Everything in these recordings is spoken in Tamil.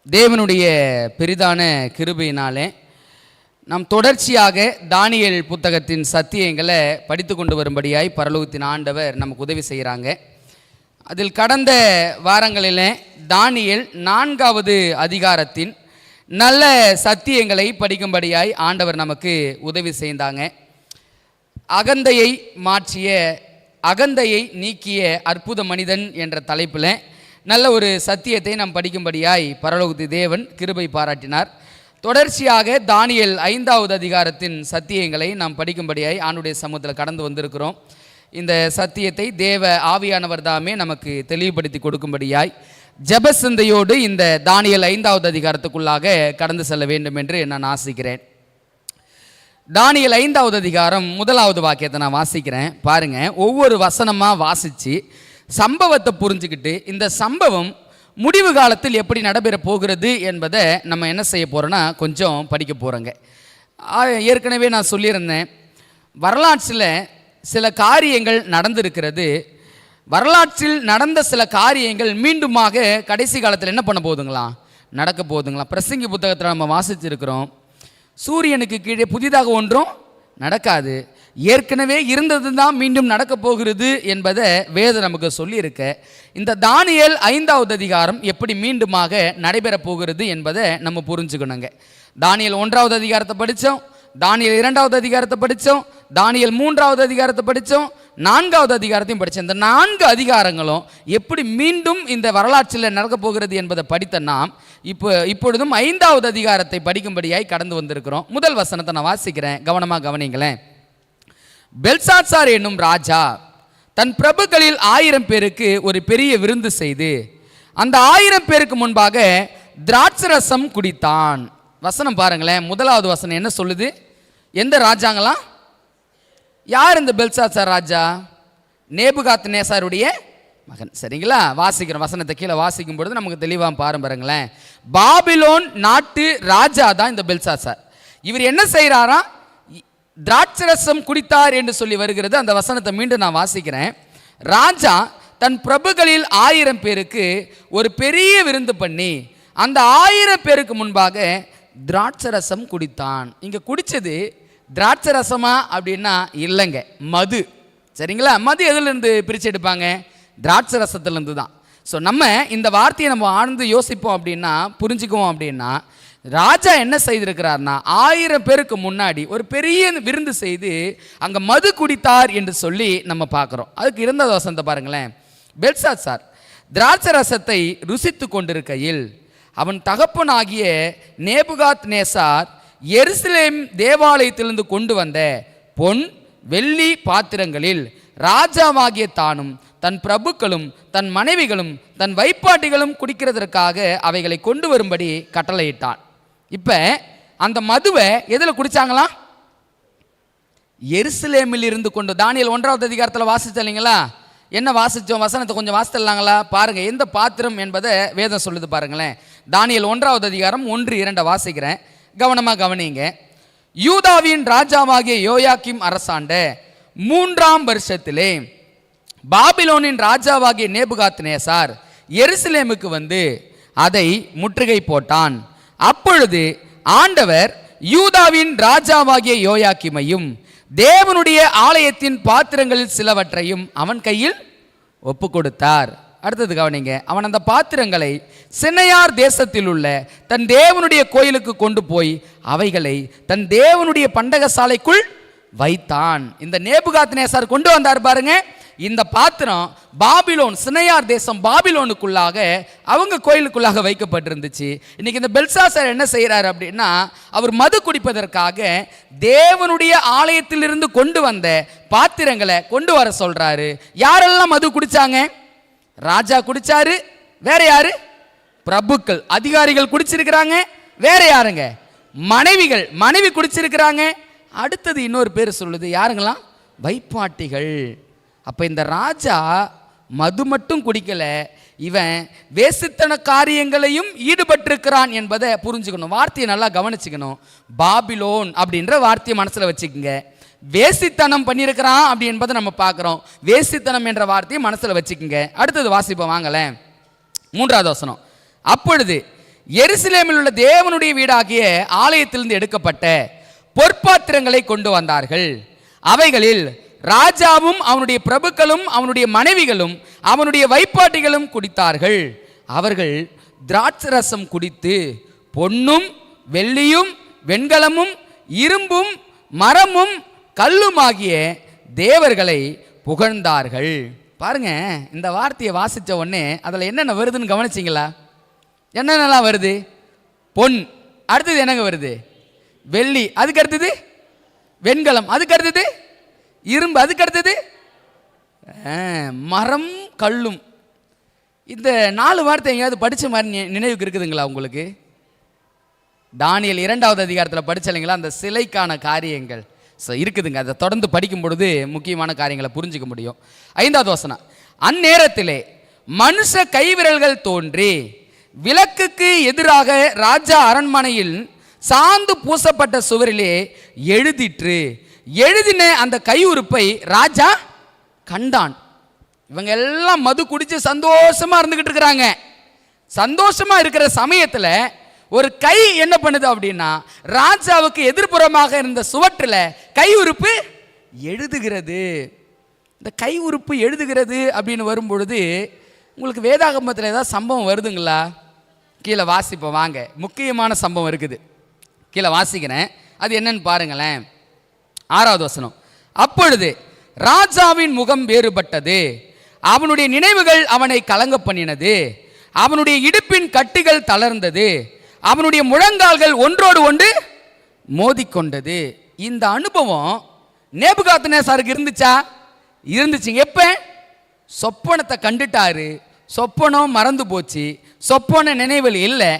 தேவனுடைய பெரிதான கிருபையினாலே நாம் தொடர்ச்சியாக தானியேல் புத்தகத்தின் சத்தியங்களை படித்து கொண்டு வரும்படியாய் பரலோகத்தின் ஆண்டவர் நமக்கு உதவி செய்கிறாங்க. அதில் கடந்த வாரங்களில் தானியேல் 4வது அதிகாரத்தின் நல்ல சத்தியங்களை படிக்கும்படியாய் ஆண்டவர் நமக்கு உதவி செய்தாங்க. அகந்தையை மாற்றிய, அகந்தையை நீக்கிய அற்புத மனிதன் என்ற தலைப்பில் நல்ல ஒரு சத்தியத்தை நாம் படிக்கும்படியாய் பரலோகத்து தேவன் கிருபை பாராட்டினார். தொடர்ச்சியாக தானியேல் 5வது அதிகாரத்தின் சத்தியங்களை நாம் படிக்கும்படியாய் ஆண்டுடைய சமூகத்தில் கடந்து வந்திருக்கிறோம். இந்த சத்தியத்தை தேவ ஆவியானவர் தாமே நமக்கு தெளிவுபடுத்தி கொடுக்கும்படியாய் ஜெபசிந்தையோடு இந்த தானியேல் 5வது அதிகாரத்துக்குள்ளாக கடந்து செல்ல வேண்டும் என்று நான் ஆசிக்கிறேன். தானியேல் 5வது அதிகாரம் 1வது வாக்கியத்தை நான் வாசிக்கிறேன். பாருங்க, ஒவ்வொரு வசனமாக வாசித்து சம்பவத்தை புரிஞ்சுக்கிட்டு இந்த சம்பவம் முடிவு காலத்தில் எப்படி நடைபெற போகிறது என்பதை நம்ம என்ன செய்ய போகிறோன்னா கொஞ்சம் படிக்க போகிறோங்க. ஏற்கனவே நான் சொல்லியிருந்தேன், வரலாற்றில் சில காரியங்கள் நடந்திருக்கிறது. வரலாற்றில் நடந்த சில காரியங்கள் மீண்டுமாக கடைசி காலத்தில் என்ன பண்ண போகுதுங்களா, நடக்க போகுதுங்களா. பிரசங்கி புத்தகத்தில் நம்ம வாசிச்சிருக்கிறோம், சூரியனுக்கு கீழே புதிதாக ஒன்றும் நடக்காது, ஏற்கனவே இருந்தது தான் மீண்டும் நடக்க போகிறது என்பதை வேதம் நமக்கு சொல்லியிருக்க, இந்த தானியேல் 5வது அதிகாரம் எப்படி மீண்டுமாக நடைபெற போகிறது என்பதை நம்ம புரிஞ்சுக்கணுங்க. தானியேல் 1வது அதிகாரத்தை படித்தோம், தானியேல் 2வது அதிகாரத்தை படித்தோம், தானியேல் 3வது அதிகாரத்தை படித்தோம், 4வது அதிகாரத்தையும் படித்தோம். இந்த 4 அதிகாரங்களும் எப்படி மீண்டும் இந்த வரலாற்றில் நடக்க போகிறது என்பதை படித்த நாம் இப்பொழுதும் 5வது அதிகாரத்தை படிக்கும்படியாய் கடந்து வந்திருக்கிறோம். முதல் வசனத்தை நான் வாசிக்கிறேன், கவனமாக கவனிங்களேன். பெல்சாத்சார் என்னும் ராஜா தன் பிரபுக்களில் 1000 பேருக்கு ஒரு பெரிய விருந்து செய்து அந்த 1000 பேருக்கு முன்பாக திராட்சரசம் குடித்தான். வசனம் பாருங்களேன், 1வது வசனம் என்ன சொல்லுது? எந்த ராஜாங்களாம்? யார் இந்த பெல்சாத்சார் ராஜா? நேபுகாத்நேசாருடைய மகன். சரிங்களா? வாசிக்கிறோம், வசனத்தை கீழே வாசிக்கும் பொழுது நமக்கு தெளிவாக பாருங்களேன். பாபிலோன் நாட்டு ராஜா தான் இந்த பெல்சாத்சார். இவர் என்ன செய்கிறாரா? திராட்சரசம் குடித்தார் என்று சொல்லி வருகிறது. அந்த வசனத்தை மீண்டும் நான் வாசிக்கிறேன். ராஜா தன் பிரபுக்களில் 1000 பேருக்கு ஒரு பெரிய விருந்து பண்ணி அந்த 1000 பேருக்கு முன்பாக திராட்சரசம் குடித்தான். இங்கே குடித்தது திராட்சரசமா அப்படின்னா இல்லைங்க, மது. சரிங்களா? மது எதுலேருந்து பிரித்து எடுப்பாங்க? திராட்சரசத்துலேருந்து தான். ஸோ நம்ம இந்த வார்த்தையை நம்ம ஆழ்ந்து யோசிப்போம் அப்படின்னா, புரிஞ்சுக்குவோம் அப்படின்னா, ராஜா என்ன செய்திருக்கிறார்னா 1000 பேருக்கு முன்னாடி ஒரு பெரிய விருந்து செய்து அங்கே மது குடித்தார் என்று சொல்லி நம்ம பார்க்குறோம். அதுக்கு 2வது வசனத்தை பாருங்களேன். பெல்சாத்சார் திராட்சரசத்தை ருசித்து கொண்டிருக்கையில் அவன் தகப்பனாகிய நேபுகாத்நேசார் எருசலேம் தேவாலயத்திலிருந்து கொண்டு வந்த பொன் வெள்ளி பாத்திரங்களில் ராஜாவாகிய தானும் தன் பிரபுக்களும் தன் மனைவிகளும் தன் வைப்பாட்டிகளும் குடிக்கிறதற்காக அவைகளை கொண்டு வரும்படி கட்டளையிட்டான். இப்போ அந்த மதுவை எதில் குடித்தாங்களாம்? எருசலேமில் இருந்து கொண்டு. தானியேல் 1வது அதிகாரத்தில் வாசிச்சீங்களா? என்ன வாசித்தோம்? வசனத்தை கொஞ்சம் வாசித்தலாங்களா? பாருங்கள், எந்த பாத்திரம் என்பதை வேதம் சொல்லுது பாருங்களேன். தானியேல் 1வது அதிகாரம் 1-2 வாசிக்கிறேன், கவனமாக கவனிங்க. யூதாவின் ராஜாவாகிய யோயாக்கிம் அரசாண்ட 3ஆம் வருஷத்திலே பாபிலோனின் ராஜாவாகிய நேபுகாத்நேசார் எருசலேமுக்கு வந்து அதை முற்றுகை போட்டான். அப்பொழுது ஆண்டவர் யூதாவின் ராஜாவாகிய யோயாக்கிமையும் தேவனுடைய ஆலயத்தின் பாத்திரங்களில் சிலவற்றையும் அவன் கையில் ஒப்பு கொடுத்தார். அடுத்தது கவனிங்க. அவன் அந்த பாத்திரங்களை சினையார் தேசத்தில் உள்ள தன் தேவனுடைய கோயிலுக்கு கொண்டு போய் அவைகளை தன் தேவனுடைய பண்டகசாலைக்குள் வைத்தான். இந்த நேபுகாத்நேசார் கொண்டு வந்தார் பாருங்க. இந்த பாத்திரம் பாபிலோன், சினையார் தேசம் பாபிலோனுக்குள்ளாக அவங்க கோயிலுக்குள்ளாக வைக்கப்பட்டிருந்துச்சு. இன்னைக்கு இந்த பெல்சாத்சார் என்ன செய்கிறார் அப்படின்னா, அவர் மது குடிப்பதற்காக தேவனுடைய ஆலயத்திலிருந்து கொண்டு வந்த பாத்திரங்களை கொண்டு வர சொல்றாரு. யாரெல்லாம் மது குடிச்சாங்க? ராஜா குடிச்சாரு. வேற யாரு? பிரபுக்கள், அதிகாரிகள் குடிச்சிருக்கிறாங்க. வேற யாருங்க? மனைவிகள், மனைவி குடிச்சிருக்கிறாங்க. அடுத்தது இன்னொரு பேர் சொல்லுது, யாருங்களாம்? வைப்பாட்டிகள். அப்போ இந்த ராஜா மது மட்டும் குடிக்கல, இவன் வேசித்தன காரியங்களையும் ஈடுபட்டிருக்கிறான் என்பதை புரிஞ்சுக்கணும். வார்த்தையை நல்லா கவனிச்சுக்கணும். பாபிலோன் அப்படின்ற வார்த்தையை மனசில் வச்சுக்கோங்க. வேசித்தனம் பண்ணியிருக்கிறான் அப்படி என்பதை நம்ம பார்க்குறோம். வேசித்தனம் என்ற வார்த்தையை மனசில் வச்சுக்கோங்க. அடுத்தது வாசிப்போம் வாங்கலேன். 3வது வசனம். அப்பொழுது எருசலேமில் உள்ள தேவனுடைய வீடாகிய ஆலயத்திலிருந்து எடுக்கப்பட்ட பொற்பாத்திரங்களை கொண்டு வந்தார்கள். அவைகளில் ராஜாவும் அவனுடைய பிரபுக்களும் அவனுடைய மனைவிகளும் அவனுடைய வைப்பாட்டிகளும் குடித்தார்கள். அவர்கள் திராட்சரசம் குடித்து பொன்னும் வெள்ளியும் வெண்கலமும் இரும்பும் மரமும் கல்லுமாகிய தேவர்களை புகழ்ந்தார்கள். பாருங்க, இந்த வார்த்தையை வாசித்த உடனே அதில் என்னென்ன வருதுன்னு கவனிச்சிங்களா? என்னென்னலாம் வருது? பொன், அடுத்தது என்னங்க வருது? வெள்ளி, அதுக்கு அடுத்தது வெண்கலம், அதுக்கு அடுத்தது இரும்பு, அதுக்கு அடுத்தது மரம் கல்லும். இந்த 4 வார்த்தை எங்கேயாவது படித்த மாதிரி நினைவுக்கு இருக்குதுங்களா உங்களுக்கு? தானியேல் 2வது அதிகாரத்தில் படிச்சலைங்களா? அந்த சிலைக்கான காரியங்கள் இருக்குதுங்க. அதை தொடர்ந்து படிக்கும் பொழுது முக்கியமான காரியங்களை புரிஞ்சுக்க முடியும். 5வது வசனம், அந்நேரத்திலே மனுஷ கைவிரல்கள் தோன்றி விளக்குக்கு எதிராக ராஜா அரண்மனையில் சாந்து பூசப்பட்ட சுவரிலே எழுதிற்று. எழுதின அந்த கையுறுப்பை ராஜா கண்டான். இவங்க எல்லாம் மது குடிச்சு சந்தோஷமா இருந்துகிட்டு இருக்கிறாங்க. சந்தோஷமா இருக்கிற சமயத்தில் ஒரு கை என்ன பண்ணுது அப்படின்னா, ராஜாவுக்கு எதிர்ப்புறமாக இருந்த சுவற்றில் கையுறுப்பு எழுதுகிறது. இந்த கை உறுப்பு எழுதுகிறது அப்படின்னு வரும்பொழுது உங்களுக்கு வேதாகமத்தில் ஏதாவது சம்பவம் வருதுங்களா? கீழே வாசிப்போம் வாங்க. முக்கியமான சம்பவம் இருக்குது, கீழே வாசிக்கிறேன். அது என்னன்னு பாருங்களேன். 6வது வசனம், அப்பொழுது ராஜாவின் முகம் வேறுபட்டது, அவனுடைய நினைவுகள் அவனை கலங்க பண்ணினது, அவனுடைய இடுப்பின் கட்டுகள் தளர்ந்தது, அவனுடைய முழங்கால்கள் ஒன்றோடு ஒன்று மோதிக்கொண்டது. இந்த அனுபவம் நேபுகாத்நேசாருக்கு இருந்துச்சா? இருந்துச்சுங்க. எப்ப? சொப்பனத்தை கண்டுட்டாரு, சொப்பனம் மறந்து போச்சு, சொப்பன நினைவில் இல்லை.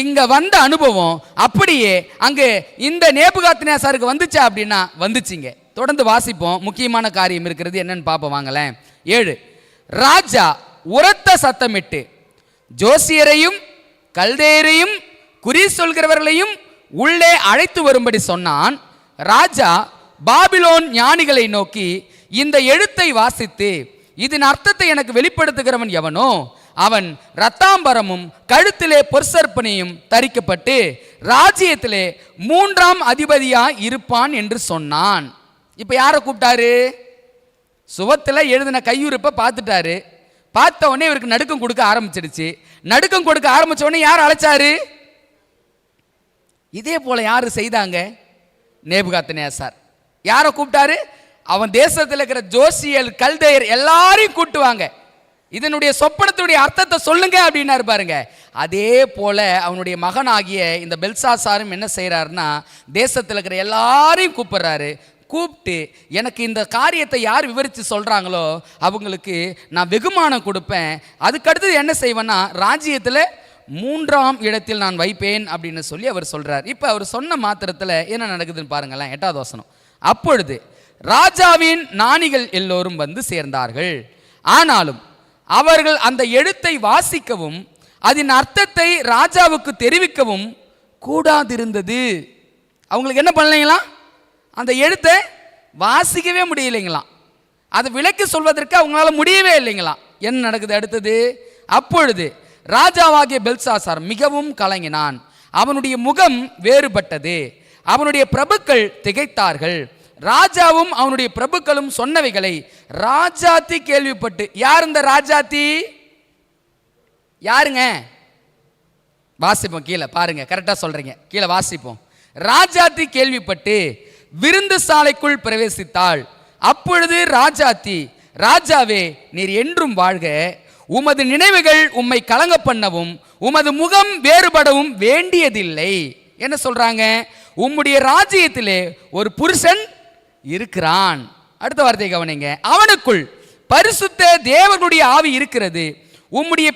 இங்க வந்த அனுபவம் அப்படியே அங்கு இந்த நேபுகாத்நேசாருக்கு வந்துச்சா அப்படின்னா வந்துச்சுங்க. தொடர்ந்து வாசிப்போம், முக்கியமான காரியம் இருக்கிறது என்னன்னு பார்ப்போம் வாங்களேன். 7, ராஜா உரத்த சத்தமிட்டு ஜோசியரையும் கல்தேயரையும் குறி சொல்கிறவர்களையும் உள்ளே அழைத்து வரும்படி சொன்னான். ராஜா பாபிலோன் ஞானிகளை நோக்கி, இந்த எழுத்தை வாசித்து இதன் அர்த்தத்தை எனக்கு வெளிப்படுத்துகிறவன் எவனோ அவன் ரத்தாம்பரமும் கழுத்திலே பொற்சற்பனையும் தரிக்கப்பட்டு ராஜ்யத்திலே 3ஆம் அதிபதியாய் இருப்பான் என்று சொன்னான். இப்ப யாரை கூப்பிட்டாரு? சுவத்தில் எழுதின கையுறுப்பை பார்த்துட்டாரு. பார்த்த உடனே இவருக்கு நடுக்கம் கொடுக்க ஆரம்பிச்சிடுச்சு. நடுக்கம் கொடுக்க ஆரம்பிச்ச உடனே யார் அழைச்சாரு? இதே போல யாரு செய்தாங்க? நேபுகாத்நேசார். யாரை கூப்பிட்டாரு? அவன் தேசத்தில் இருக்கிற ஜோசியல் கல்தேயர் எல்லாரையும் கூட்டுவாங்க. இதனுடைய சொப்பனத்துடைய அர்த்தத்தை சொல்லுங்க அப்படின்னாரு பாருங்க. அதே போல அவனுடைய மகனாகிய இந்த பெல்சாசாரும் என்ன செய்யறாருன்னா, தேசத்தில் இருக்கிற எல்லாரையும் கூப்பிடுறாரு. கூப்பிட்டு எனக்கு இந்த காரியத்தை யார் விவரித்து சொல்றாங்களோ அவங்களுக்கு நான் வெகுமானம் கொடுப்பேன். அதுக்கடுத்தது என்ன செய்வேன்னா, ராஜ்யத்தில் 3ஆம் இடத்தில் நான் வைப்பேன் அப்படின்னு சொல்லி அவர் சொல்றார். இப்போ அவர் சொன்ன மாத்திரத்தில் என்ன நடக்குதுன்னு பாருங்களேன். 8வது வசனம், அப்பொழுது ராஜாவின் ஞானிகள் எல்லோரும் வந்து சேர்ந்தார்கள். ஆனாலும் அவர்கள் அந்த எழுத்தை வாசிக்கவும் அதன் அர்த்தத்தை ராஜாவுக்கு தெரிவிக்கவும் கூடாதிருந்தது. அவங்களுக்கு என்ன பண்ணலைங்களா? அந்த எழுத்தை வாசிக்கவே முடியலைங்களாம். அதை விளக்கி சொல்வதற்கு அவங்களால முடியவே இல்லைங்களாம். என்ன நடக்குது அடுத்தது? அப்பொழுது ராஜாவாகிய பெல்சாசார் மிகவும் கலங்கினான், அவனுடைய முகம் வேறுபட்டது, அவனுடைய பிரபுக்கள் திகைத்தார்கள். ராஜாவும் அவனுடைய பிரபுக்களும் சொன்னவைகளை ராஜாத்தி கேள்விப்பட்டு. யார் இந்த ராஜாத்தி? யாருங்க? வாசிப்போம், கீழே பாருங்க, கரெக்டா சொல்றீங்க, கீழே வாசிப்போம். ராஜாத்தி கேள்விப்பட்டு விருந்து சாலைக்குள் பிரவேசித்தாள். அப்பொழுது ராஜாத்தி, ராஜாவே நீர் என்றும் வாழ்க, உமது நினைவுகள் உம்மை கலங்க பண்ணவும் உமது முகம் வேறுபடவும் வேண்டியதில்லை. என்ன சொல்றாங்க? உம்முடைய ராஜ்யத்திலே ஒரு புருஷன் இருக்கிறான். அடுத்த வார்த்தை கவனிங்க, அவனுக்குள் பரிசுத்த தேவனுடைய ஆவி இருக்கிறது. உம்முடைய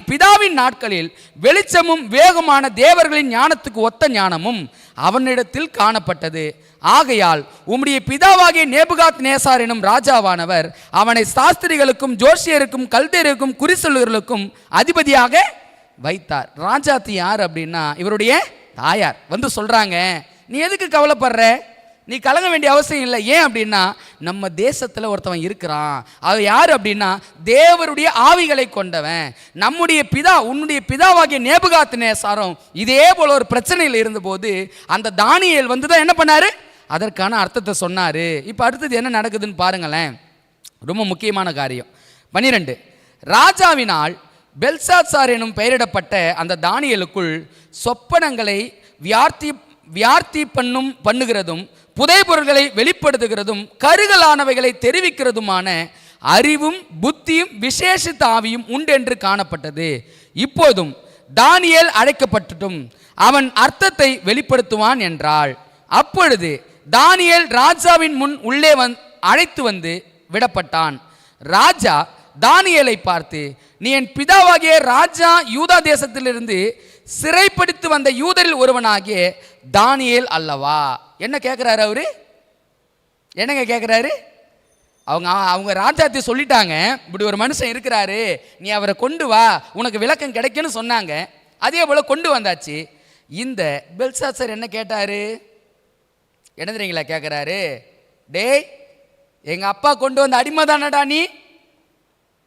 பிதாவின் நாட்களில் வெளிச்சமும் வேகமான தேவர்களின் ஞானத்துக்கு ஒத்த ஞானமும் அவனிடத்தில் காணப்பட்டது. ஆகையால் உம்முடைய பிதாவாகிய நேபுகாத்நேசார் எனும் ராஜாவானவர் அவனை சாஸ்திரிகளுக்கும் ஜோசியருக்கும் கல்தேயருக்கும் குறி சொல்லுகளுக்கும் அதிபதியாக வைத்தார். ராஜாத்தி யார் அப்படின்னா இவருடைய தாயார் வந்து சொல்றாங்க, நீ எதுக்கு கவலைப்படுற? நீ கலங்க வேண்டிய அவசியம் இல்லை. ஏன் அப்படின்னா நம்ம தேசத்தில் ஒருத்தவன் இருக்கிறான். அது யார் அப்படின்னா தேவருடைய ஆவிகளை கொண்டவன். நம்முடைய பிதா, உன்னுடைய பிதாவாகிய நேபுகாத்நேசாரும் இதே போல ஒரு பிரச்சனையில் இருந்தபோது அந்த தானியேல் வந்து தான் என்ன பண்ணாரு, அதற்கான அர்த்தத்தை சொன்னார். இப்போ அடுத்தது என்ன நடக்குதுன்னு பாருங்களேன். ரொம்ப முக்கியமான காரியம். 12 ராஜாவினால் பெல்சாத்சார் எனும் பெயரிடப்பட்ட அந்த தானியேலுக்குள் சொப்பனங்களை வியார்த்தி பண்ணுகிறதும் புதைபொருள்களை வெளிப்படுத்துகிறதும் கருகலானவைகளை தெரிவிக்கிறதுமான அறிவும் புத்தியும் விசேஷித்த ஆவியும் உண்டென்று காணப்பட்டது. இப்போதும் தானியேல் அழைக்கப்பட்டுட்டும் அவன் அர்த்தத்தை வெளிப்படுத்துவான் என்றாள். அப்பொழுது தானியேல் ராஜாவின் முன் உள்ளே அழைத்து வந்து விடப்பட்டான். ராஜா தானியேலை பார்த்து, நீ என் பிதாவாகிய ராஜா யூதா தேசத்திலிருந்து சிறைப்படுத்தி வந்த யூதரில் ஒருவனாகிய தானியேல் அல்லவா? என்ன கேட்குறாரு அவரு? என்னங்க கேட்குறாரு? அவங்க ராஜாத்தை சொல்லிட்டாங்க, இப்படி ஒரு மனுஷன் இருக்கிறாரு, நீ அவரை கொண்டு வா, உனக்கு விளக்கம் கிடைக்குன்னு சொன்னாங்க. அதே போல் கொண்டு வந்தாச்சு. இந்த பெல்சாத்சார் என்ன கேட்டாரு? என்ன தெரியுங்களா கேட்குறாரு? டேய், எங்கள் அப்பா கொண்டு வந்த அடிமை தானடா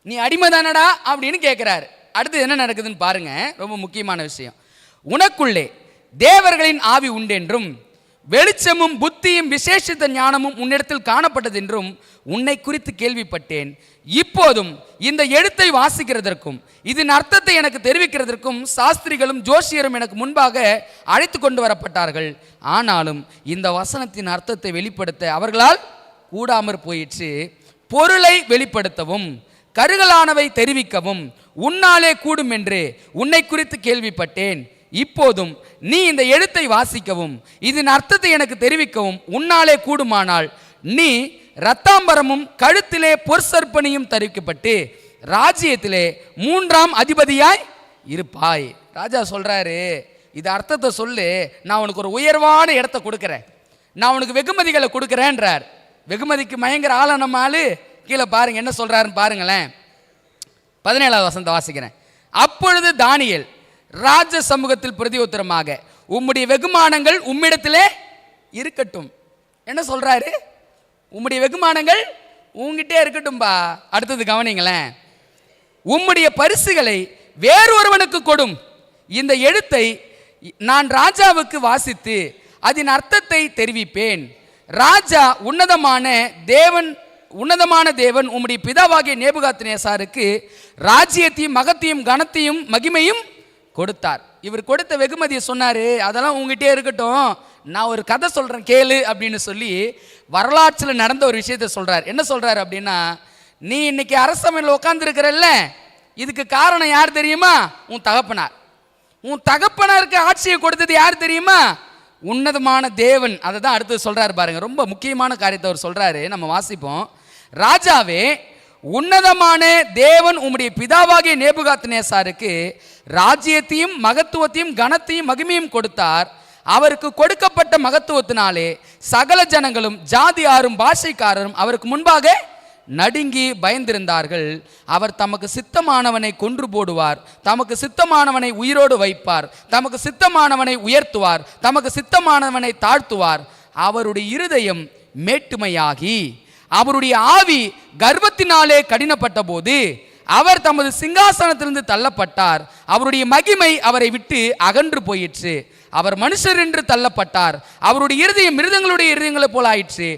நீ அடிமை தானடா அப்படின்னு கேட்குறாரு. அடுத்து என்ன நடக்குதுன்னு பாருங்க. ரொம்ப முக்கியமான விஷயம். உனக்குள்ளே தேவர்களின் ஆவி உண்டென்றும் வெளிச்சமும் புத்தியும் விசேஷித்த ஞானமும் உன்னிடத்தில் காணப்பட்டது என்றும் உன்னை குறித்து கேள்விப்பட்டேன். இப்போதும் இந்த எழுத்தை வாசிக்கிறதற்கும் இதன் அர்த்தத்தை எனக்கு தெரிவிக்கிறதற்கும் சாஸ்திரிகளும் ஜோசியரும் எனக்கு முன்பாக அழைத்து கொண்டு வரப்பட்டார்கள். ஆனாலும் இந்த வசனத்தின் அர்த்தத்தை வெளிப்படுத்த அவர்களால் கூடாமற் போயிற்று. பொருளை வெளிப்படுத்தவும் கருகலானவை தெரிவிக்கவும் உன்னாலே கூடும் என்று உன்னை குறித்து கேள்விப்பட்டேன். இப்போதும் நீ இந்த எழுத்தை வாசிக்கவும் இதன் அர்த்தத்தை எனக்கு தெரிவிக்கவும் உன்னாலே கூடுமானால் நீ இரத்தாம்பரமும் கழுத்திலே பொற்சற்பனியும் தரிக்கப்பட்டு ராஜ்யத்திலே 3ஆம் அதிபதியாய் இருப்பாய். ராஜா சொல்றாரு, இது அர்த்தத்தை சொல்லு, நான் உனக்கு ஒரு உயர்வான இடத்தை கொடுக்குறேன், நான் உனக்கு வெகுமதிகளை கொடுக்குறேன்றார். வெகுமதிக்கு மயங்கர ஆள நம்ம ஆளு. கீழே பாருங்க என்ன சொல்றாருன்னு பாருங்களேன். 17வது வசனத்தை வாசிக்கிறேன். அப்பொழுது தானியேல் ராஜ சமூகத்தில் பிரதியுத்தரமாக, உம்முடைய வெகுமானங்கள் உம்மிடத்திலே இருக்கட்டும். என்ன சொல்றாரு? உம்முடைய வெகுமானங்கள் உங்ககிட்டே இருக்கட்டும்பா. அடுத்தது கவனிங்களேன். உம்முடைய பரிசுகளை வேறொருவனுக்கு கொடும். இந்த எழுத்தை நான் ராஜாவுக்கு வாசித்து அதன் அர்த்தத்தை தெரிவிப்பேன். ராஜா உன்னதமான தேவன் உம்முடைய பிதாவாகிய நேபுகாத்நேசாருக்கு ராஜ்யத்தையும் மகத்தையும் கனத்தையும் மகிமையும் கொடுத்தார். இவர் கொடுத்த வெகுமதியை சொன்னாரு, அதெல்லாம் உங்ககிட்டே இருக்கட்டும், நான் ஒரு கதை சொல்றேன் கேளு அப்படின்னு சொல்லி வரலாற்றில் நடந்த ஒரு விஷயத்தை சொல்றார். என்ன சொல்றாரு அப்படின்னா, நீ இன்னைக்கு அரசவையில் உட்கார்ந்துருக்கிறல்ல, இதுக்கு காரணம் யார் தெரியுமா? உன் தகப்பனார். உன் தகப்பனாருக்கு ஆட்சியை கொடுத்தது யார் தெரியுமா? உன்னதமான தேவன். அதை தான் அடுத்து சொல்றாரு பாருங்க. ரொம்ப முக்கியமான காரியத்தை அவர் சொல்றாரு, நம்ம வாசிப்போம். ராஜாவே, உன்னதமான தேவன் உம்முடைய பிதாவாகிய நேபுகாத்நேசாருக்கு ராஜ்யத்தையும் மகத்துவத்தையும் கனத்தையும் மகிமையும் கொடுத்தார். அவருக்கு கொடுக்கப்பட்ட மகத்துவத்தினாலே சகல ஜனங்களும் ஜாதியாரும் பாஷைக்காரரும் அவருக்கு முன்பாக நடுங்கி பயந்திருந்தார்கள். அவர் தமக்கு சித்தமானவனை கொன்று போடுவார், தமக்கு சித்தமானவனை உயிரோடு வைப்பார், தமக்கு சித்தமானவனை உயர்த்துவார், தமக்கு சித்தமானவனை தாழ்த்துவார். அவருடைய இருதயம் மேட்டுமையாகி அவருடைய ஆவி கர்வத்தினாலே கடினப்பட்ட போது அவர் தமது சிங்காசனத்திலிருந்து தள்ளப்பட்டார். அவருடைய மகிமை அவரை விட்டு அகன்று போயிற்று. அவர் மனுஷர் என்று தள்ளப்பட்டார். அவருடைய இருதயம் மிருகங்களுடைய இருதயங்களை போல ஆயிற்று.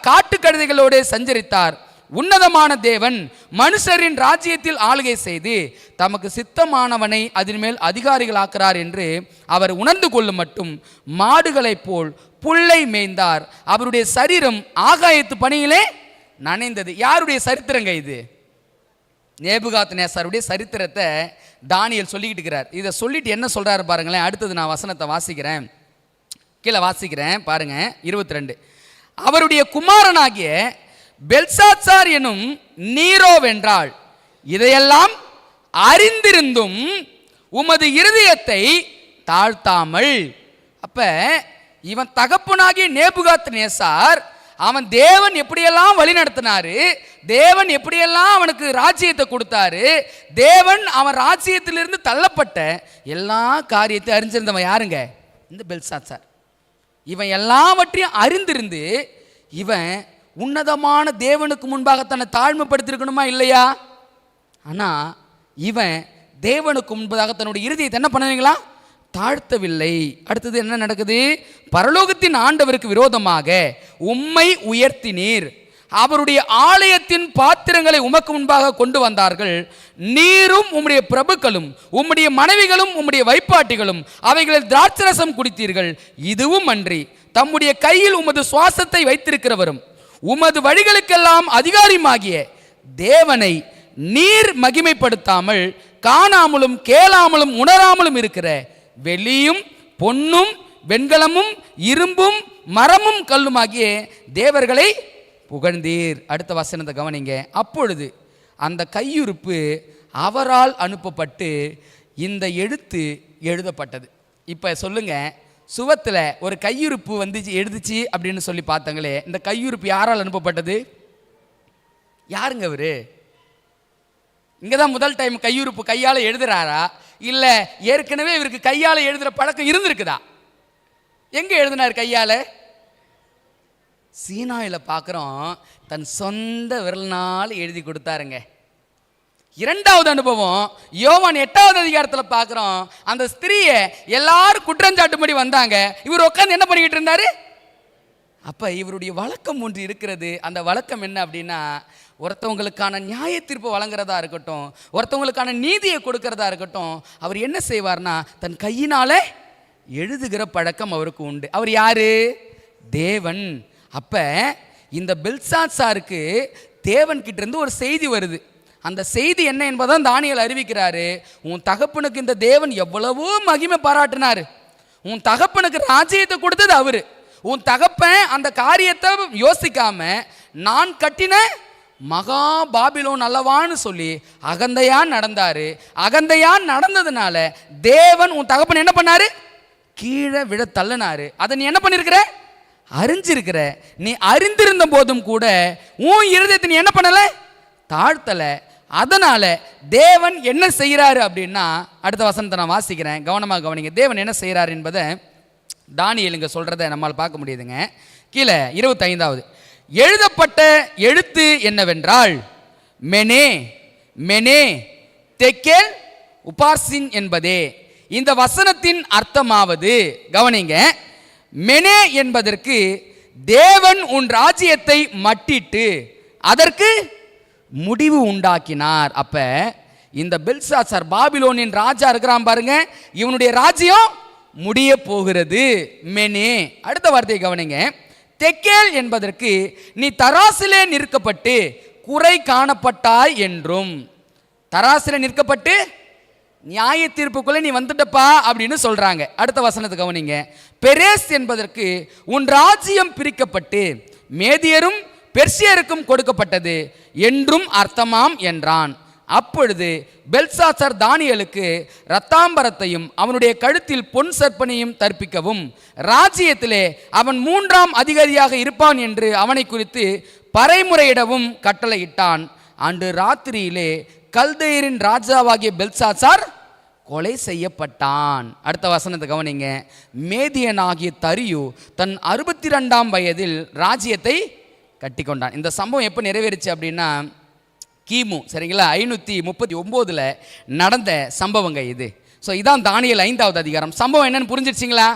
காட்டு கழுதைகளோடு சஞ்சரித்தார். உன்னதமான தேவன் மனுஷரின் ராஜ்யத்தில் ஆளுகை செய்து தமக்கு சித்தமானவனை அதன் மேல் அதிகாரிகளாக்கிறார் என்று அவர் உணர்ந்து கொள்ளும் மட்டும் மாடுகளைப் போல் புல்லை மேய்ந்தார். அவருடைய சரீரம் ஆகாயத்து பணியிலே நனைந்தது. யாருடைய சரித்திரங்க இது? நேபுகாத்நேசாருடைய சரித்திரத்தை தானியேல் சொல்லிக்கிட்டு இருக்கிறார். இதை சொல்லிட்டு என்ன சொல்றாரு பாருங்களேன். அடுத்தது நான் வசனத்தை வாசிக்கிறேன், கீழே வாசிக்கிறேன் பாருங்க. 22 அவருடைய குமாரனாகிய பெல்சாத்சார் எனும் நீரோ வென்றாள். இதையெல்லாம் அறிந்திருந்தும் உமது இருதயத்தை தாழ்த்தாமல். அப்ப இவன் தகப்பனாகிய நேபுகாத்நேசார், அவன் தேவன் எப்படியெல்லாம் வழி நடத்தினாரு, தேவன் எப்படியெல்லாம் அவனுக்கு ராஜ்யத்தை கொடுத்தாரு, தேவன் அவன் ராஜ்யத்திலிருந்து தள்ளப்பட்ட எல்லா காரியத்தை அறிஞ்சிருந்தவன் யாருங்க? இந்த பெல்சாத்சார். இவன் எல்லாவற்றையும் அறிந்திருந்து இவன் உன்னதமான தேவனுக்கு முன்பாக தன்னை தாழ்மைப்படுத்திருக்கணுமா இல்லையா? ஆனால் இவன் தேவனுக்கு முன்பதாக தன்னுடைய இருதயத்தை என்ன பண்ணுவீங்களா? தாழ்த்தவில்லை. அடுத்தது என்ன நடக்குது? பரலோகத்தின் ஆண்டவருக்கு விரோதமாக உம்மை உயர்த்தினீர், அவருடைய ஆலயத்தின் பாத்திரங்களை உமக்கு முன்பாக கொண்டு வந்தார்கள். நீரும் உம்முடைய பிரபுக்களும் உம்முடைய மனைவிகளும் உம்முடைய வைப்பாட்டிகளும் அவைகளில் திராட்சரசம் குடித்தீர்கள். இதுவும் அன்றி தம்முடைய கையில் உமது சுவாசத்தை வைத்திருக்கிறவரும் உமது வழிகளுக்கெல்லாம் அதிகாரியுமாகிய தேவனை நீர் மகிமைப்படுத்தாமல் காணாமலும் கேளாமலும் உணராமலும் இருக்கிற வெள்ளியும் பொன்னும் வெண்கலமும் இரும்பும் மரமும் கல்லுமாகிய தேவர்களை புகழ்ந்தீர். அடுத்த வசனத்தை கவனிங்க. அப்பொழுது அந்த கையுறுப்பு அவரால் அனுப்பப்பட்டு இந்த எழுத்து எழுதப்பட்டது. இப்போ சொல்லுங்க, சுவத்தில் ஒரு கையுறுப்பு வந்துச்சு எழுதுச்சு அப்படின்னு சொல்லி பார்த்தாங்களே, இந்த கையுறுப்பு யாரால் அனுப்பப்பட்டது? யாருங்க அவரு? இங்கே தான் முதல் டைம் கையுறுப்பு கையால் எழுதுறாரா, இல்லை ஏற்கனவே இவருக்கு கையால் எழுதுகிற பழக்கம் இருந்திருக்குதா? எங்கே எழுதினார் கையால்? சீனாயில் பார்க்குறோம், தன் சொந்த விரல்னால் எழுதி கொடுத்தாருங்க. இரண்டாவது அனுபவம் யோவான் 8வது அதிகாரத்தில் பார்க்குறோம், அந்த ஸ்திரீயை எல்லாரும் குற்றஞ்சாட்டும்படி வந்தாங்க, இவர் உட்காந்து என்ன பண்ணிக்கிட்டு இருந்தாரு? அப்போ இவருடைய வழக்கம் ஒன்று இருக்கிறது. அந்த வழக்கம் என்ன அப்படின்னா, ஒருத்தவங்களுக்கான நியாய தீர்ப்பு வழங்குறதா இருக்கட்டும், ஒருத்தவங்களுக்கான நீதியை கொடுக்கறதா இருக்கட்டும், அவர் என்ன செய்வார்னா தன் கையினால எழுதுகிற பழக்கம் அவருக்கு உண்டு. அவர் யாரு? தேவன். அப்போ இந்த பெல்சாத்சாருக்கு தேவன் கிட்ட இருந்து ஒரு செய்தி வருது. அந்த செய்தி என்ன என்பதான் தானியேல் அறிவிக்கிறாரு. உன் தகப்பனுக்கு இந்த தேவன் எவ்வளவோ மகிமை பாராட்டினாரு, உன் தகப்பனுக்கு ராஜ்யத்தை கொடுத்தது அவரு. உன் தகப்பன் அந்த காரியத்தை யோசிக்காம நான் கட்டின மகா பாபிலோன் அல்லவான்னு சொல்லி அகந்தையான் நடந்தாரு. அகந்தையான் நடந்ததுனால தேவன் உன் தகப்பன் என்ன பண்ணாரு? கீழே விழ தள்ளினாரு. அதை நீ என்ன பண்ணிருக்கிற? அறிஞ்சிருக்கிற. நீ அறிந்திருந்த போதும் கூட உன் இருதயத்தை நீ என்ன பண்ணல? தாழ்த்தல. அதனால தேவன் என்ன செய்கிறாரு அப்படின்னா, அடுத்த வசனத்தை நான் வாசிக்கிறேன், கவனமாக கவனிங்க. தேவன் என்ன செய்கிறார் என்பதை தானியேல் இங்க சொல்றதை நம்மால் பார்க்க முடியுதுங்க. கீழே 25வது எழுதப்பட்ட எழுத்து என்னவென்றால் மெனே மெனே தெக்கேல் உபார்சின் என்பதே. இந்த வசனத்தின் அர்த்தமாவது, கவனிங்க, மெனே என்பதற்கு தேவன் உன் ராஜ்யத்தை மட்டிட்டு அதற்கு முடிவு உண்டாக்கினார். அப்ப இந்த பெல்சாத்சார் பாபிலோனின் ராஜா இருக்கிறான் பாருங்க, இவனுடைய ராஜ்யம் முடிய போகிறது. மெனே. அடுத்த வார்த்தையை கவனிங்க. தெக்கேல் என்பதற்கு நீ தராசிலே நிற்கப்பட்டு குறை காணப்பட்டாய் என்றும். தராசிலே நிற்கப்பட்டு நியாய தீர்ப்புக்குள்ளே நீ வந்துட்டப்பா அப்படின்னு சொல்றாங்க. அடுத்த வசனத்தை கவனிங்க. பெரேஸ் என்பதற்கு உன் ராஜ்யம் பிரிக்கப்பட்டு மேதியரும் பெர்சியருக்கும் கொடுக்கப்பட்டது என்றும் அர்த்தமாம் என்றான். அப்பொழுது பெல்சாத்சார் தானியேலுக்கு இரத்தாம்பரத்தையும் அவனுடைய கழுத்தில் பொன் சர்ப்பனையும் தற்பிக்கவும் ராஜ்யத்திலே அவன் 3ஆம் அதிகாரியாக இருப்பான் என்று அவனை குறித்து பறைமுறையிடவும் கட்டளையிட்டான். அன்று ராத்திரியிலே கல்தேயரின் ராஜாவாகிய பெல்சாத்சார் கொலை செய்யப்பட்டான். அடுத்த வசனத்தை கவனிங்க. மேதியனாகிய தரியு தன் 62ஆம் வயதில் ராஜ்யத்தை கட்டி கொண்டான். இந்த சம்பவம் எப்போ நிறைவேறுச்சு அப்படின்னா, கிமு சரிங்களா 539 நடந்த சம்பவங்க இது. ஸோ இதான் தானியேல் 5வது அதிகாரம். சம்பவம் என்னன்னு புரிஞ்சிருச்சிங்களா?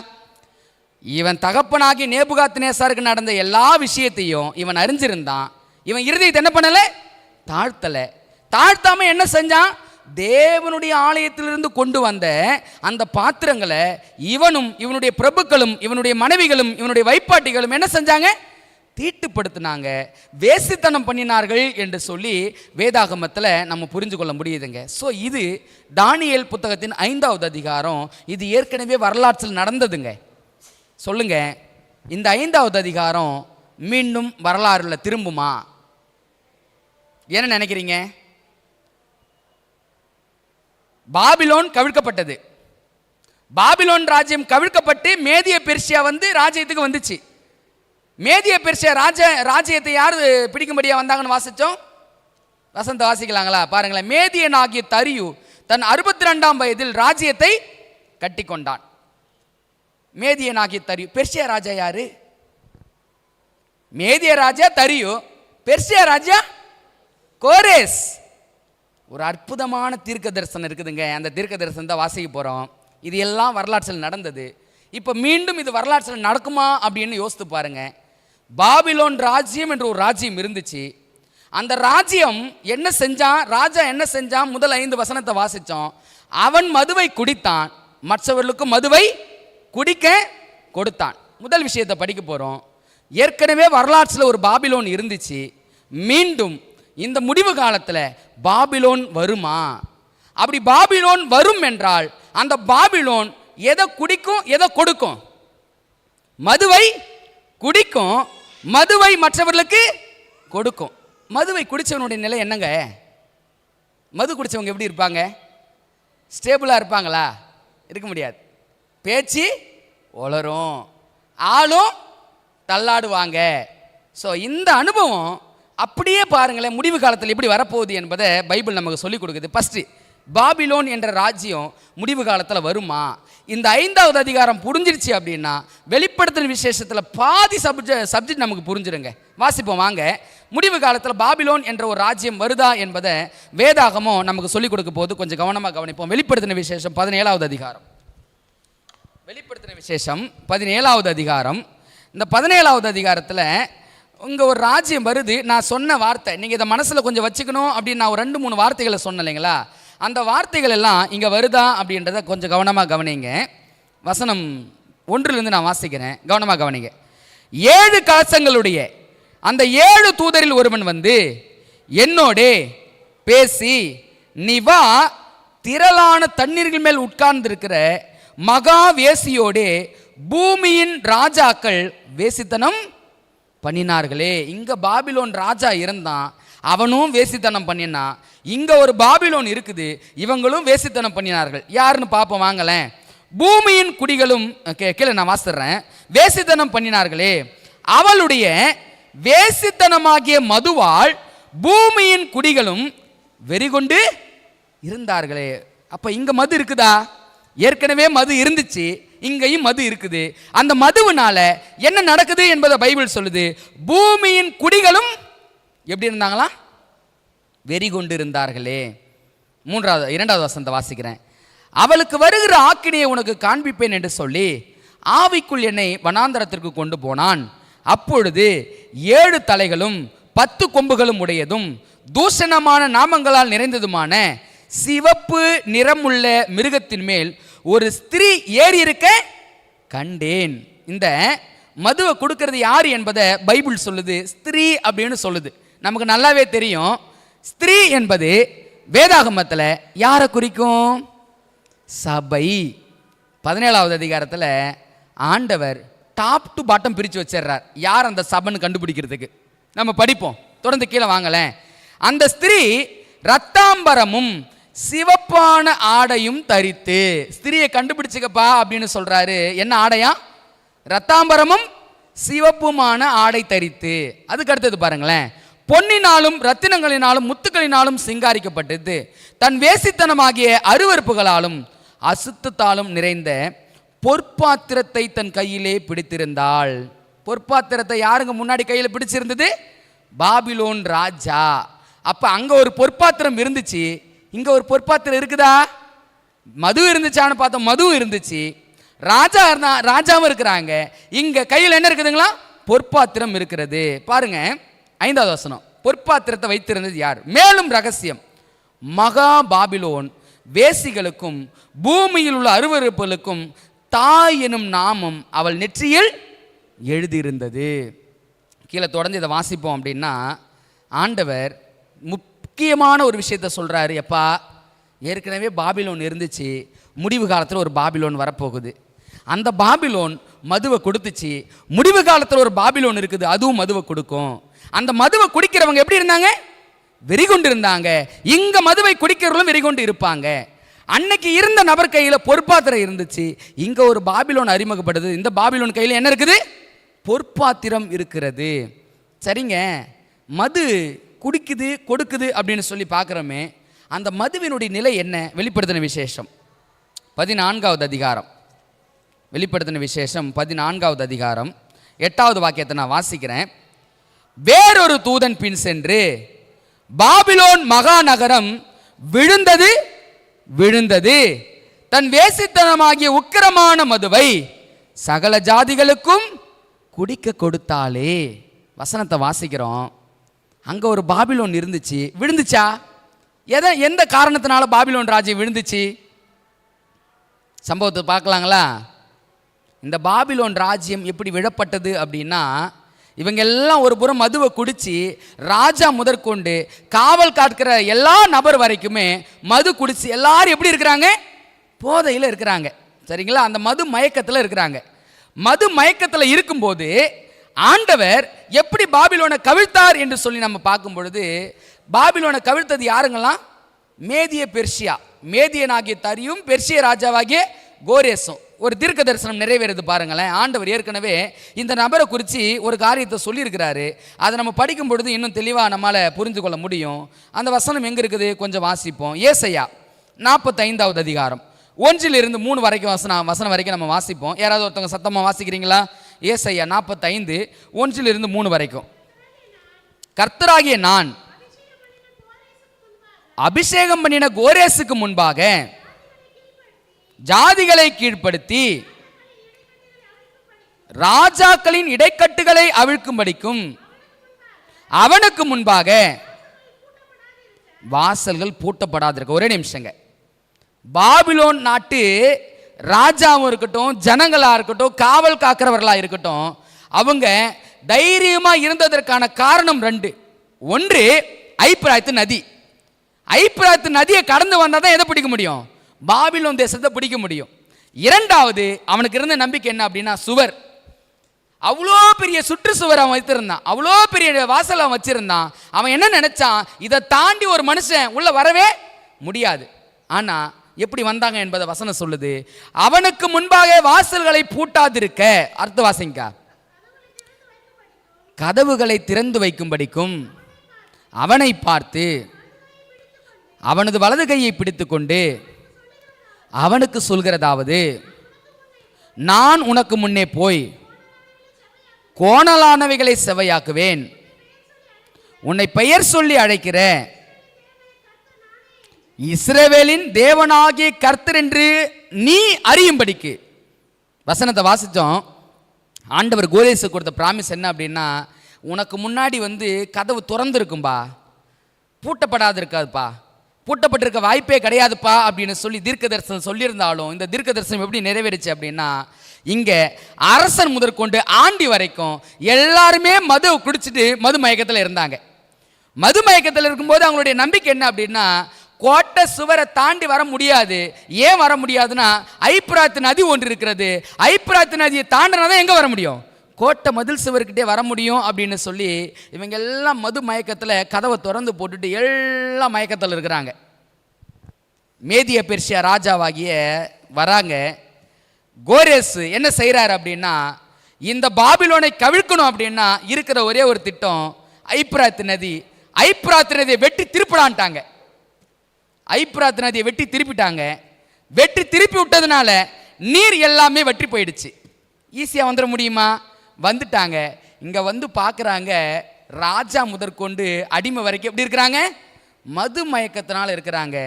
இவன் தகப்பனாகி நேபுகாத்நேசாருக்கு நடந்த எல்லா விஷயத்தையும் இவன் அறிஞ்சிருந்தான். இவன் இருதயத்தை என்ன பண்ணல? தாழ்த்தல. தாழ்த்தாம என்ன செஞ்சான்? தேவனுடைய ஆலயத்திலிருந்து கொண்டு வந்த அந்த பாத்திரங்களை இவனும் இவனுடைய பிரபுக்களும் இவனுடைய மனைவிகளும் இவனுடைய வைப்பாட்டிகளும் என்ன செஞ்சாங்க? தீட்டுப்படுத்தினாங்க, வேசித்தனம் பண்ணினார்கள் என்று சொல்லி வேதாகமத்தில் நம்ம புரிஞ்சு கொள்ள முடியுதுங்க. ஸோ இது தானியேல் புத்தகத்தின் 5வது அதிகாரம். இது ஏற்கனவே வரலாற்றில் நடந்ததுங்க. சொல்லுங்க, இந்த 5வது அதிகாரம் மீண்டும் வரலாறுல திரும்புமா? என்ன நினைக்கிறீங்க? பாபிலோன் கவிழ்க்கப்பட்டது. பாபிலோன் ராஜ்யம் கவிழ்க்கப்பட்டு மேதிய பெர்சியா வந்து ராஜ்யத்துக்கு வந்துச்சு. மேதிய பெர்சியா ராஜ்யத்தை யார் பிடிக்கும்படியா வந்தாங்கன்னு வாசிச்சோம். வசந்த வாசிக்கலாங்களா? பாருங்களேன். மேதியன் ஆகிய தரியு தன் 62ஆம் வயதில் ராஜ்யத்தை கட்டி கொண்டான். மேதியனாகிய தரியு. பெர்சியா ராஜா யாரு? மேதிய ராஜா தரியு, பெர்சியா ராஜா கோரேஸ். ஒரு அற்புதமான தீர்க்க தரிசனம் இருக்குதுங்க. அந்த தீர்க்க தரிசனம் தான் வாசிக்க போகிறோம். இது எல்லாம் வரலாற்றில் நடந்தது. இப்போ மீண்டும் இது வரலாற்றில் நடக்குமா அப்படின்னு யோசித்து பாருங்க. பாபிலோன் ராஜ்யம் என்ற ஒரு ராஜ்யம் இருந்துச்சு. அந்த ராஜ்யம் என்ன செஞ்சான்? ராஜா என்ன செஞ்சான்? முதல் 5 வசனத்தை வாசித்தோம். அவன் மதுவை குடித்தான், மற்றவர்களுக்கும் மதுவை குடிக்க கொடுத்தான். முதல் விஷயத்தை படிக்க போகிறோம். ஏற்கனவே வரலாற்றில் ஒரு பாபிலோன் இருந்துச்சு. மீண்டும் இந்த முடிவு காலத்தில் பாபிலோன் வருமா? அப்படி பாபிலோன் வரும் என்றால் அந்த பாபிலோன் எதை குடிக்கும், எதை கொடுக்கும்? மதுவை குடிக்கும், மதுவை மற்றவர்களுக்கு கொடுக்கும். மதுவை குடித்தவனுடைய நிலை என்னங்க? மது குடித்தவங்க எப்படி இருப்பாங்க? ஸ்டேபிளாக இருப்பாங்களா? இருக்க முடியாது. பேச்சு ஒளரும், ஆளும் தள்ளாடுவாங்க. ஸோ இந்த அனுபவம் அப்படியே பாருங்களேன், முடிவு காலத்தில் எப்படி வரப்போகுது என்பதை பைபிள் நமக்கு சொல்லிக் கொடுக்குது. ஃபஸ்ட்டு, பாபிலோன் என்ற ராஜ்யம் முடிவு காலத்தில் வருமா? இந்த 5வது அதிகாரம் புரிஞ்சிருச்சு அப்படின்னா வெளிப்படுத்தின விசேஷத்தில் பாதி சப்ஜெக்ட் நமக்கு புரிஞ்சிருங்க. வாசிப்போம் வாங்க. முடிவு காலத்தில் பாபிலோன் என்ற ஒரு ராஜ்யம் வருதா என்பதை வேதாகமும் நமக்கு சொல்லிக் கொடுக்க போது கொஞ்சம் கவனமாக கவனிப்போம். வெளிப்படுத்தின விசேஷம் 17வது அதிகாரம். வெளிப்படுத்தின விசேஷம் 17வது அதிகாரம். இந்த 17வது அதிகாரத்தில் இங்கே ஒரு ராஜ்யம் வருது. நான் சொன்ன வார்த்தை நீங்கள் இதை மனசில் கொஞ்சம் வச்சுக்கணும் அப்படின்னு நான் ஒரு 2-3 வார்த்தைகளை சொன்னேன் இல்லைங்களா? அந்த வார்த்தைகள் எல்லாம் இங்கே வருதா அப்படின்றத கொஞ்சம் கவனமாக கவனிங்க. வசனம் 1 நான் வாசிக்கிறேன், கவனமாக கவனிங்க. 7 கலசங்களுடைய அந்த 7 தூதரில் ஒருவன் வந்து என்னோடே பேசி, நீ வா, திரளான தண்ணீர்கள் மேல் உட்கார்ந்திருக்கிற மகா வேசியோடே பூமியின் ராஜாக்கள் வேசித்தனம் பண்ணினார்களே. இங்க பாபிலோன் ராஜா இருந்தான், அவனும் வேசித்தனம் பண்ணினான். இங்க ஒரு பாபிலோன் இருக்குது, இவங்களும் வேசித்தனம் பண்ணினார்கள். யாருன்னு பார்ப்போம் வாங்கலேன். பூமியின் குடிகளும், கீழே நான் வாசிடுறேன், வேசித்தனம் பண்ணினார்களே, அவளுடைய வேசித்தனமாகிய மதுவால் பூமியின் குடிகளும் வெறிகொண்டு இருந்தார்களே. அப்ப இங்க மது இருக்குதா? ஏற்கனவே மது இருந்துச்சு, இங்கேயும் மது இருக்குது. அந்த மதுவினால என்ன நடக்குது என்பதை பைபிள் சொல்லுது. பூமியின் குடிகளும் எப்படி இருந்தாங்களா? வெறி கொண்டு இருந்தார்களே. 2வது வசனத்தை வாசிக்கிறேன். அவளுக்கு வருகிற ஆக்கினையை உனக்கு காண்பிப்பேன் என்று சொல்லி ஆவிக்குள் என்னை வனாந்தரத்திற்கு கொண்டு போனான். அப்பொழுது 7 தலைகளும் 10 கொம்புகளும் உடையதும் தூஷணமான நாமங்களால் நிறைந்ததுமான சிவப்பு நிறமுள்ள மிருகத்தின் மேல் ஒரு ஸ்திரீ ஏறி இருக்க கண்டேன். இந்த மதுவை கொடுக்கிறது யார் என்பதை பைபிள் சொல்லுது, ஸ்திரீ அப்படின்னு சொல்லுது. நமக்கு நல்லாவே தெரியும், ஸ்திரீ என்பது வேதாகமத்தில் யாரை குறிக்கும்? சபை. 17வது அதிகாரத்தில் ஆண்டவர் டாப் டு பாட்டம் பிரித்து வச்சிடுறார், யார் அந்த சபைன்னு கண்டுபிடிக்கிறதுக்கு. நம்ம படிப்போம், தொடர்ந்து கீழே வாங்கலேன். அந்த ஸ்திரீ ரத்தாம்பரமும் சிவப்பான ஆடையும் தரித்து, ஸ்திரியை கண்டுபிடிச்சுக்கப்பா அப்படின்னு சொல்றாரு. என்ன ஆடையா? ரத்தாம்பரமும் சிவப்புமான ஆடை தரித்து. அதுக்கு அடுத்தது பாருங்களேன். பொன்னினாலும் ரத்தினங்களினாலும் முத்துக்களினாலும் சிங்காரிக்கப்பட்டது, தன் வேசித்தனமாகிய அருவருப்புகளாலும் அசுத்தத்தாலும் நிறைந்த பொற்பாத்திரத்தை தன் கையிலே பிடித்திருந்தாள். பொற்பாத்திரத்தை யாருங்க முன்னாடி கையில் பிடிச்சிருந்தது? பாபிலோன் ராஜா. அப்ப அங்க ஒரு பொற்பாத்திரம் இருந்துச்சு, இங்க ஒரு பொற்பாத்திரம் இருக்குதா? மது இருந்துச்சான்னு பார்த்தோம், மதுவும் இருந்துச்சு. ராஜாவும் இருக்கிறாங்க. இங்க கையில் என்ன இருக்குதுங்களா? பொற்பாத்திரம் இருக்கிறது. பாருங்க 5வது வசனம். பொற்பாத்திரத்தை வைத்திருந்தது யார்? மேலும் ரகசியம், மகா பாபிலோன் வேசிகளுக்கும் பூமியில் உள்ள அருவருப்புகளுக்கும் தாய் எனும் நாமம் அவள் நெற்றியில் எழுதியிருந்தது. கீழே தொடர்ந்து இதை வாசிப்போம் அப்படின்னா ஆண்டவர் முக்கியமான ஒரு விஷயத்தை சொல்றாரு. எப்பா, ஏற்கனவே பாபிலோன் இருந்துச்சு, முடிவு காலத்தில் ஒரு பாபிலோன் வரப்போகுது. அந்த பாபிலோன் மதுவை கொடுத்துச்சு, முடிவு காலத்தில் ஒரு பாபிலோன் இருக்குது, அதுவும் மதுவை கொடுக்கும். அந்த மதுவை குடிக்கிறவங்க எப்படி இருந்தாங்க? வெறிகொண்டு இருந்தாங்க. இங்க மதுவை குடிக்கிறவங்களும் வெறிகொண்டு இருப்பாங்க. அன்னைக்கு இருந்த நபர் கையில் பொற்பாத்திரம் இருந்துச்சு, இங்க ஒரு பாபிலோன் அறிமுகப்படுது. இந்த பாபிலோன் கையில் என்ன இருக்குது? பொற்பாத்திரம் இருக்கிறது. சரிங்க, மது குடிக்குது கொடுக்குது அப்படின்னு சொல்லி பார்க்குறோமே, அந்த மதுவினுடைய நிலை என்ன? வெளிப்படுத்தின விசேஷம் 14வது அதிகாரம். வெளிப்படுத்தின விசேஷம் 14வது அதிகாரம் 8வது வாக்கியத்தை நான் வாசிக்கிறேன். வேறொரு தூதன் பின் சென்று, பாபிலோன் மகாநகரம் விழுந்தது விழுந்தது, தன் வேசித்தனமாகிய உக்கிரமான மதுவை சகல ஜாதிகளுக்கும் குடிக்க கொடுத்தாளே. வசனத்தை வாசிக்கிறோம். அங்க ஒரு பாபிலோன் இருந்துச்சு, விழுந்துச்சா? எந்த காரணத்தினால பாபிலோன் ராஜ்யம் விழுந்துச்சு? சம்பவத்தை பார்க்கலாங்களா? இந்த பாபிலோன் ராஜ்யம் எப்படி விழப்பட்டது அப்படின்னா, இவங்க எல்லாம் ஒரு புறம் மதுவை குடிச்சு, ராஜா முதற்கொண்டு காவல் காக்கிற எல்லா நபர் வரைக்குமே மது குடிச்சு எல்லாரும் எப்படி இருக்கிறாங்க? போதையில் இருக்கிறாங்க. சரிங்களா? அந்த மது மயக்கத்தில் இருக்கிறாங்க. மது மயக்கத்தில் இருக்கும்போது ஆண்டவர் எப்படி பாபிலோனை கவிழ்த்தார் என்று சொல்லி நம்ம பார்க்கும் பொழுது, பாபிலோனை கவிழ்த்தது யாருங்களாம்? மேதிய பெர்ஷியா. மேதியனாகிய தரியும் பெர்ஷிய ராஜாவாகிய கோரேசும். ஒரு தீர்க்க தரிசனம் நிறைவேறுது பாருங்களேன். ஆண்டவர் ஏற்கனவே இந்த நபரை குறித்து ஒரு காரியத்தை சொல்லியிருக்கிறாரு. அதை நம்ம படிக்கும் பொழுது இன்னும் தெளிவாக நம்மளால் புரிந்து கொள்ள முடியும். அந்த வசனம் எங்கே இருக்குது? கொஞ்சம் வாசிப்போம். ஏசாயா 45வது அதிகாரம் 1 3 வரைக்கும் வசனம் வரைக்கும் நம்ம வாசிப்போம். யாராவது ஒருத்தவங்க சத்தமாக வாசிக்கிறீங்களா? ஏசாயா 45 1 3 வரைக்கும். கர்த்தராகிய நான் அபிஷேகம் பண்ணின கோரேசுக்கு முன்பாக ஜாதிகளை கீழ்ப்படுத்தி ராஜாக்களின் இடைக்கட்டுகளை அவிழ்க்கும்படிக்கும் அவனுக்கு முன்பாக வாசல்கள் பூட்டப்படாதிருக்க. ஒரே நிமிஷங்க. பாபிலோன் நாட்டு ராஜாவும் இருக்கட்டும், ஜனங்களா இருக்கட்டும், காவல் காக்கிறவர்களா இருக்கட்டும், அவங்க தைரியமா இருந்ததற்கான காரணம் 2. ஒன்று, ஐப்பிராத்து நதி. ஐப்பிராத்து நதியை கடந்து வந்தால் தான் எதை பிடிக்க முடியும்? பாபிலோன் தேசத்தை பிடிக்க முடியும். 2வது, அவனுக்கு இருந்த நம்பிக்கை என்ன அப்படின்னா, சுவர். அவ்வளோ பெரிய சுற்றுச்சுவர் அவன் வைத்திருந்தான், அவ்வளோ பெரிய வாசல் அவன் வச்சிருந்தான். அவன் என்ன நினைச்சான்? இதை தாண்டி ஒரு மனுஷன் உள்ள வரவே முடியாது. ஆனா எப்படி வந்தாங்க என்பதை வசனம் சொல்லுது. அவனுக்கு முன்பாக வாசல்களை பூட்டாதிருக்க. அர்த்த வாசிங்க. கதவுகளை திறந்து வைக்கும்படிக்கும் அவனை பார்த்து அவனது வலது கையை பிடித்து கொண்டு அவனுக்கு சொல்கிறதாவது, நான் உனக்கு முன்னே போய் கோணலானவைகளை செவையாக்குவேன், உன்னை பெயர் சொல்லி அழைக்கிற இஸ்ரவேலின் தேவனாகிய கர்த்தர் என்று நீ அறியும்படிக்கு. வசனத்தை வாசித்தோம். ஆண்டவர் கோரேசு கொடுத்த பிராமிஸ் என்ன அப்படின்னா, உனக்கு முன்னாடி கதவு திறந்துருக்கும்பா, பூட்டப்படாது இருக்காதுப்பா, பூட்டப்பட்டிருக்க வாய்ப்பே கிடையாதுப்பா அப்படின்னு சொல்லி தீர்க்க தரிசனம் சொல்லியிருந்தாலும், இந்த தீர்க்க தரிசனம் எப்படி நிறைவேறிச்சு அப்படின்னா, இங்கே அரசன் முதற்கொண்டு ஆண்டி வரைக்கும் எல்லாருமே மது குடிச்சிட்டு மது மயக்கத்தில் இருந்தாங்க. மது மயக்கத்தில் இருக்கும்போது அவங்களுடைய நம்பிக்கை என்ன அப்படின்னா, கோட்டை சுவரை தாண்டி வர முடியாது. ஏன் வர முடியாதுன்னா, ஐப்பிராத்து நதி ஒன்று இருக்கிறது. ஐப்பிராத்து நதியை தாண்டினா தான் எங்கே வர முடியும்? கோட்டை மதில் சுவர்கிட்டே வர முடியும் அப்படின்னு சொல்லி இவங்க எல்லாம் மது மயக்கத்தில் கதவை திறந்து போட்டுட்டு எல்லாம் மயக்கத்தில் இருக்கிறாங்க. மேதிய பெர்ஷியா ராஜாவாகிய வராங்க. கோரேசு என்ன செய்கிறார் அப்படின்னா, இந்த பாபிலோனை கவிழ்க்கணும் அப்படின்னா இருக்கிற ஒரே ஒரு திட்டம் ஐப்பிராத்து நதி. ஐப்பிராத்து நதியை வெட்டி திருப்பிடான்ட்டாங்க. ஐப்பிராத்து நதியை வெட்டி திருப்பிட்டாங்க. வெட்டி திருப்பி விட்டதுனால நீர் எல்லாமே வெட்டி போயிடுச்சு. ஈஸியாக வந்துட முடியுமா? வந்துட்டாங்க. இங்கே பார்க்குறாங்க, ராஜா முதற்கொண்டு அடிமை வரைக்கும் எப்படி இருக்கிறாங்க? மது மயக்கத்தினால இருக்கிறாங்க.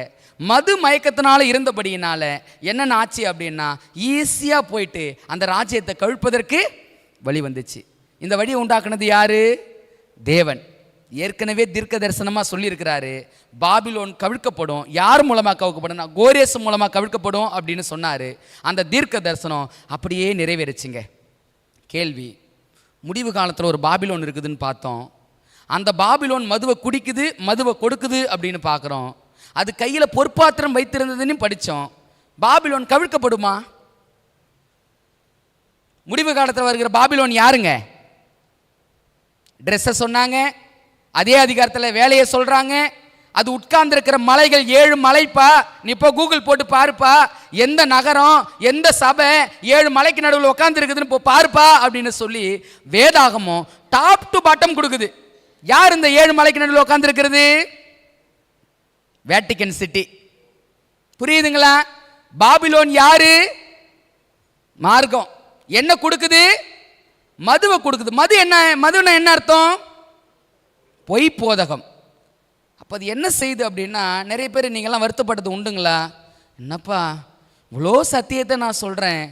மது மயக்கத்தினால இருந்தபடியினால என்னென்ன ஆச்சு அப்படின்னா, ஈஸியாக போயிட்டு அந்த ராஜ்யத்தை கவிழ்ப்பதற்கு வழி வந்துச்சு. இந்த வழியை உண்டாக்குனது யாரு? தேவன். ஏற்கனவே தீர்க்க தரிசனமாக சொல்லியிருக்கிறாரு, பாபிலோன் கவிழ்க்கப்படும். யார் மூலமாக கவிழ்க்கப்படும்? கோரேசு மூலமாக கவிழ்க்கப்படும் அப்படின்னு சொன்னார். அந்த தீர்க்க தரிசனம் அப்படியே நிறைவேறுச்சுங்க. கேள்வி, முடிவு காலத்தில் ஒரு பாபிலோன் இருக்குதுன்னு பார்த்தோம். அந்த பாபிலோன் மதுவை குடிக்குது, மதுவை கொடுக்குது அப்படின்னு பார்க்குறோம். அது கையில் பொற்பாத்திரம் வைத்திருந்ததுன்னு படித்தோம். பாபிலோன் கவிழ்க்கப்படுமா? முடிவு காலத்தில் வருகிற பாபிலோன் யாருங்க? ட்ரெஸ்ஸை சொன்னாங்க, அதே அதிகாரத்தில் வேலையை சொல்கிறாங்க. அது உட்கார்ந்துருக்கிற மலைகள் 7 மலைப்பா. நீ இப்போ கூகுள் போட்டு பாருப்பா, எந்த நகரம் எந்த சபை 7 மலைக்கு நடுவில் உட்காந்துருக்குதுன்னு இப்போ பாருப்பா அப்படின்னு சொல்லி வேதாகமும் டாப் டு பாட்டம் கொடுக்குது. யார் இந்த 7 மலைக்கு நடுவில் உட்காந்துருக்கிறது? Vatican city. புரியுதுங்களா? பாபிலோன் யாரு? மார்க்கம் என்ன கொடுக்குது? மதுவை கொடுக்குது. மது என்ன? மதுன்னா என்ன அர்த்தம்? பொய் போதகம். அப்போ அது என்ன செய்யுது அப்படின்னா, நிறைய பேர் நீங்கள்லாம் வருத்தப்பட்டது உண்டுங்களா? என்னப்பா இவ்வளோ சத்தியத்தை நான் சொல்கிறேன்,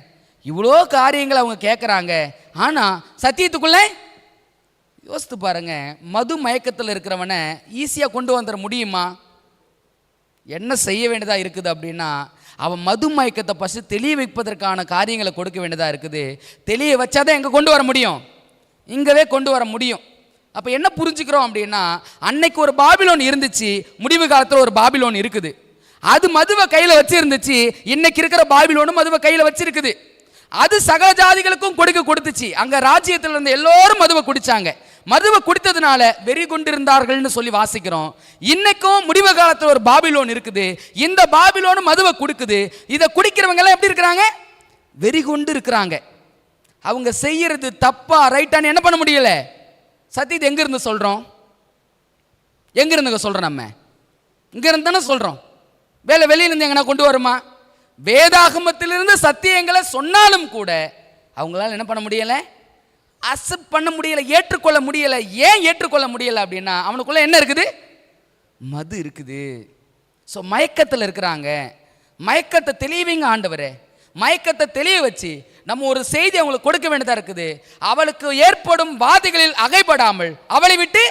இவ்வளோ காரியங்களை அவங்க கேட்குறாங்க, ஆனால் சத்தியத்துக்குள்ளே யோசித்து பாருங்க, மது மயக்கத்தில் இருக்கிறவனை ஈஸியாக கொண்டு வந்துட முடியுமா? என்ன செய்ய வேண்டியதாக இருக்குது அப்படின்னா, அவன் மது மயக்கத்தை ஃபஸ்ட்டு தெளிய வைப்பதற்கான காரியங்களை கொடுக்க வேண்டியதாக இருக்குது. தெளிய வச்சாதான் எங்கே கொண்டு வர முடியும்? இங்கவே கொண்டு வர முடியும். அப்போ என்ன புரிஞ்சுக்கிறோம் அப்படின்னா, அன்னைக்கு ஒரு பாபிலோன் இருந்துச்சு, முடிவு காலத்தில் ஒரு பாபிலோன் இருக்குது. அது மதுவை கையில் வச்சிருந்துச்சு. இன்னைக்கு இருக்கிற பாபிலோனும் மதுவை கையில் வச்சிருக்குது. அது சகல ஜாதிகளுக்கும் கொடுத்துச்சு. அங்கே ராஜ்யத்தில் இருந்த எல்லோரும் மதுவை குடிச்சாங்க. மதுவை குடித்ததுனால வெறி கொண்டிருந்தார்கள்னு சொல்லி வாசிக்கிறோம். இன்னைக்கும் முடிவு காலத்தில் ஒரு பாபிலோன் இருக்குது. இந்த பாபிலோனும் மதுவை கொடுக்குது. இதை குடிக்கிறவங்க எல்லாம் எப்படி இருக்கிறாங்க? வெறி கொண்டு இருக்கிறாங்க. அவங்க செய்யறது தப்பா ரைட்டான்னு என்ன பண்ண முடியல. சத்தியத்தை எங்க இருந்து சொல்றோம்? எங்க இருந்து சொல்றோம்? நம்ம இங்க இருந்து தானே சொல்றோம். வெளியிலிருந்து எங்கன்னா கொண்டு வருமா? வேதாகமத்திலிருந்து சத்தியங்களை சொன்னாலும் கூட அவங்களால என்ன பண்ண முடியல, அக்செப்ட் பண்ண முடியல, ஏற்றுக்கொள்ள முடியல. ஏன் ஏற்றுக்கொள்ள முடியல அப்படின்னா, அவனுக்குள்ள என்ன இருக்குது? மது இருக்குது. ஸோ மயக்கத்தில் இருக்கிறாங்க. மயக்கத்தை தெளிவிங்க ஆண்டவரே. மயக்கத்தை தெளிய வச்சு நம்ம ஒரு செய்தி அவங்களுக்கு கொடுக்க வேண்டியதாக இருக்குது. அவளுக்கு ஏற்படும் வாதிகளில் அகைப்படாமல் அவளை விட்டு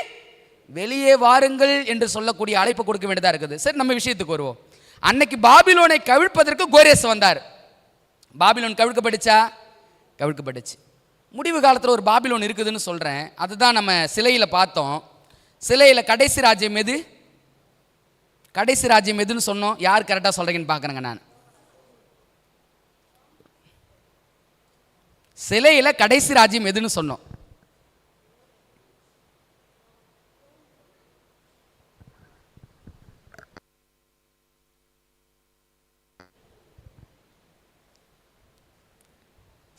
வெளியே வாருங்கள் என்று சொல்லக்கூடிய அழைப்பு கொடுக்க வேண்டியதாக இருக்குது. சரி, நம்ம விஷயத்துக்கு வருவோம். அன்னைக்கு பாபிலோனை கவிழ்ப்பதற்கு கோரேஸ் வந்தார். பாபிலோன் கவிழ்க்கப்பட்டுச்சா? கவிழ்க்கப்பட்டுச்சு. முடிவு காலத்தில் ஒரு பாபிலோன் இருக்குதுன்னு சொல்கிறேன். அதுதான் நம்ம சிலையில் பார்த்தோம். சிலையில் கடைசி ராஜ்யம் எது? கடைசி ராஜ்யம் எதுன்னு சொன்னோம். யார் கரெக்டாக சொல்கிறீங்கன்னு பார்க்குறேங்க. நான் சிலையில் கடைசி ராஜ்யம் எதுன்னு சொன்னோம்?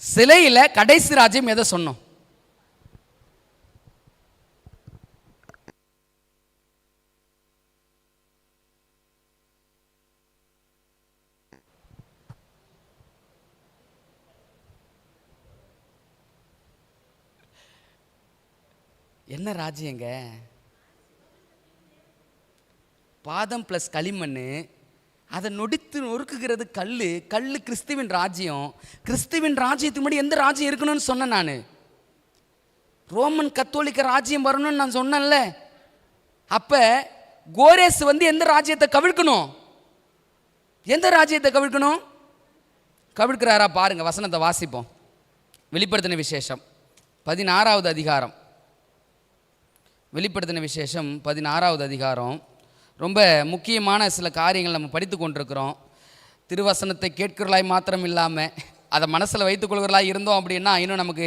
சிலையில் கடைசி ராஜ்யம் எதை சொன்னோம்? என்ன ராஜ்யங்க? பாதம் பிளஸ் களிமண், அதை நொடித்து நொறுக்குகிறது கல்லு. கல்லு கிறிஸ்துவின் ராஜ்யம். கிறிஸ்துவின் ராஜ்யத்துக்கு முன்னாடி எந்த ராஜ்யம் இருக்கணும்னு சொன்னேன் நான்? ரோமன் கத்தோலிக்க ராஜ்யம் வரணும்னு நான் சொன்னேன்ல. அப்ப கோரேஸ் எந்த ராஜ்யத்தை கவிழ்க்கணும்? எந்த ராஜ்யத்தை கவிழ்க்கணும்? கவிழ்க்கிறாரா பாருங்க. வசனத்தை வாசிப்போம். வெளிப்படுத்தின விசேஷம் 16வது அதிகாரம். வெளிப்படுத்தின விசேஷம் 16வது அதிகாரம். ரொம்ப முக்கியமான சில காரியங்கள் நம்ம படித்து கொண்டிருக்கிறோம். திருவசனத்தை கேட்கிறலாய் மாத்திரம் இல்லாமல் அதை மனசில் வைத்துக்கொள்கிறலாய் இருந்தோம் அப்படின்னா இன்னும் நமக்கு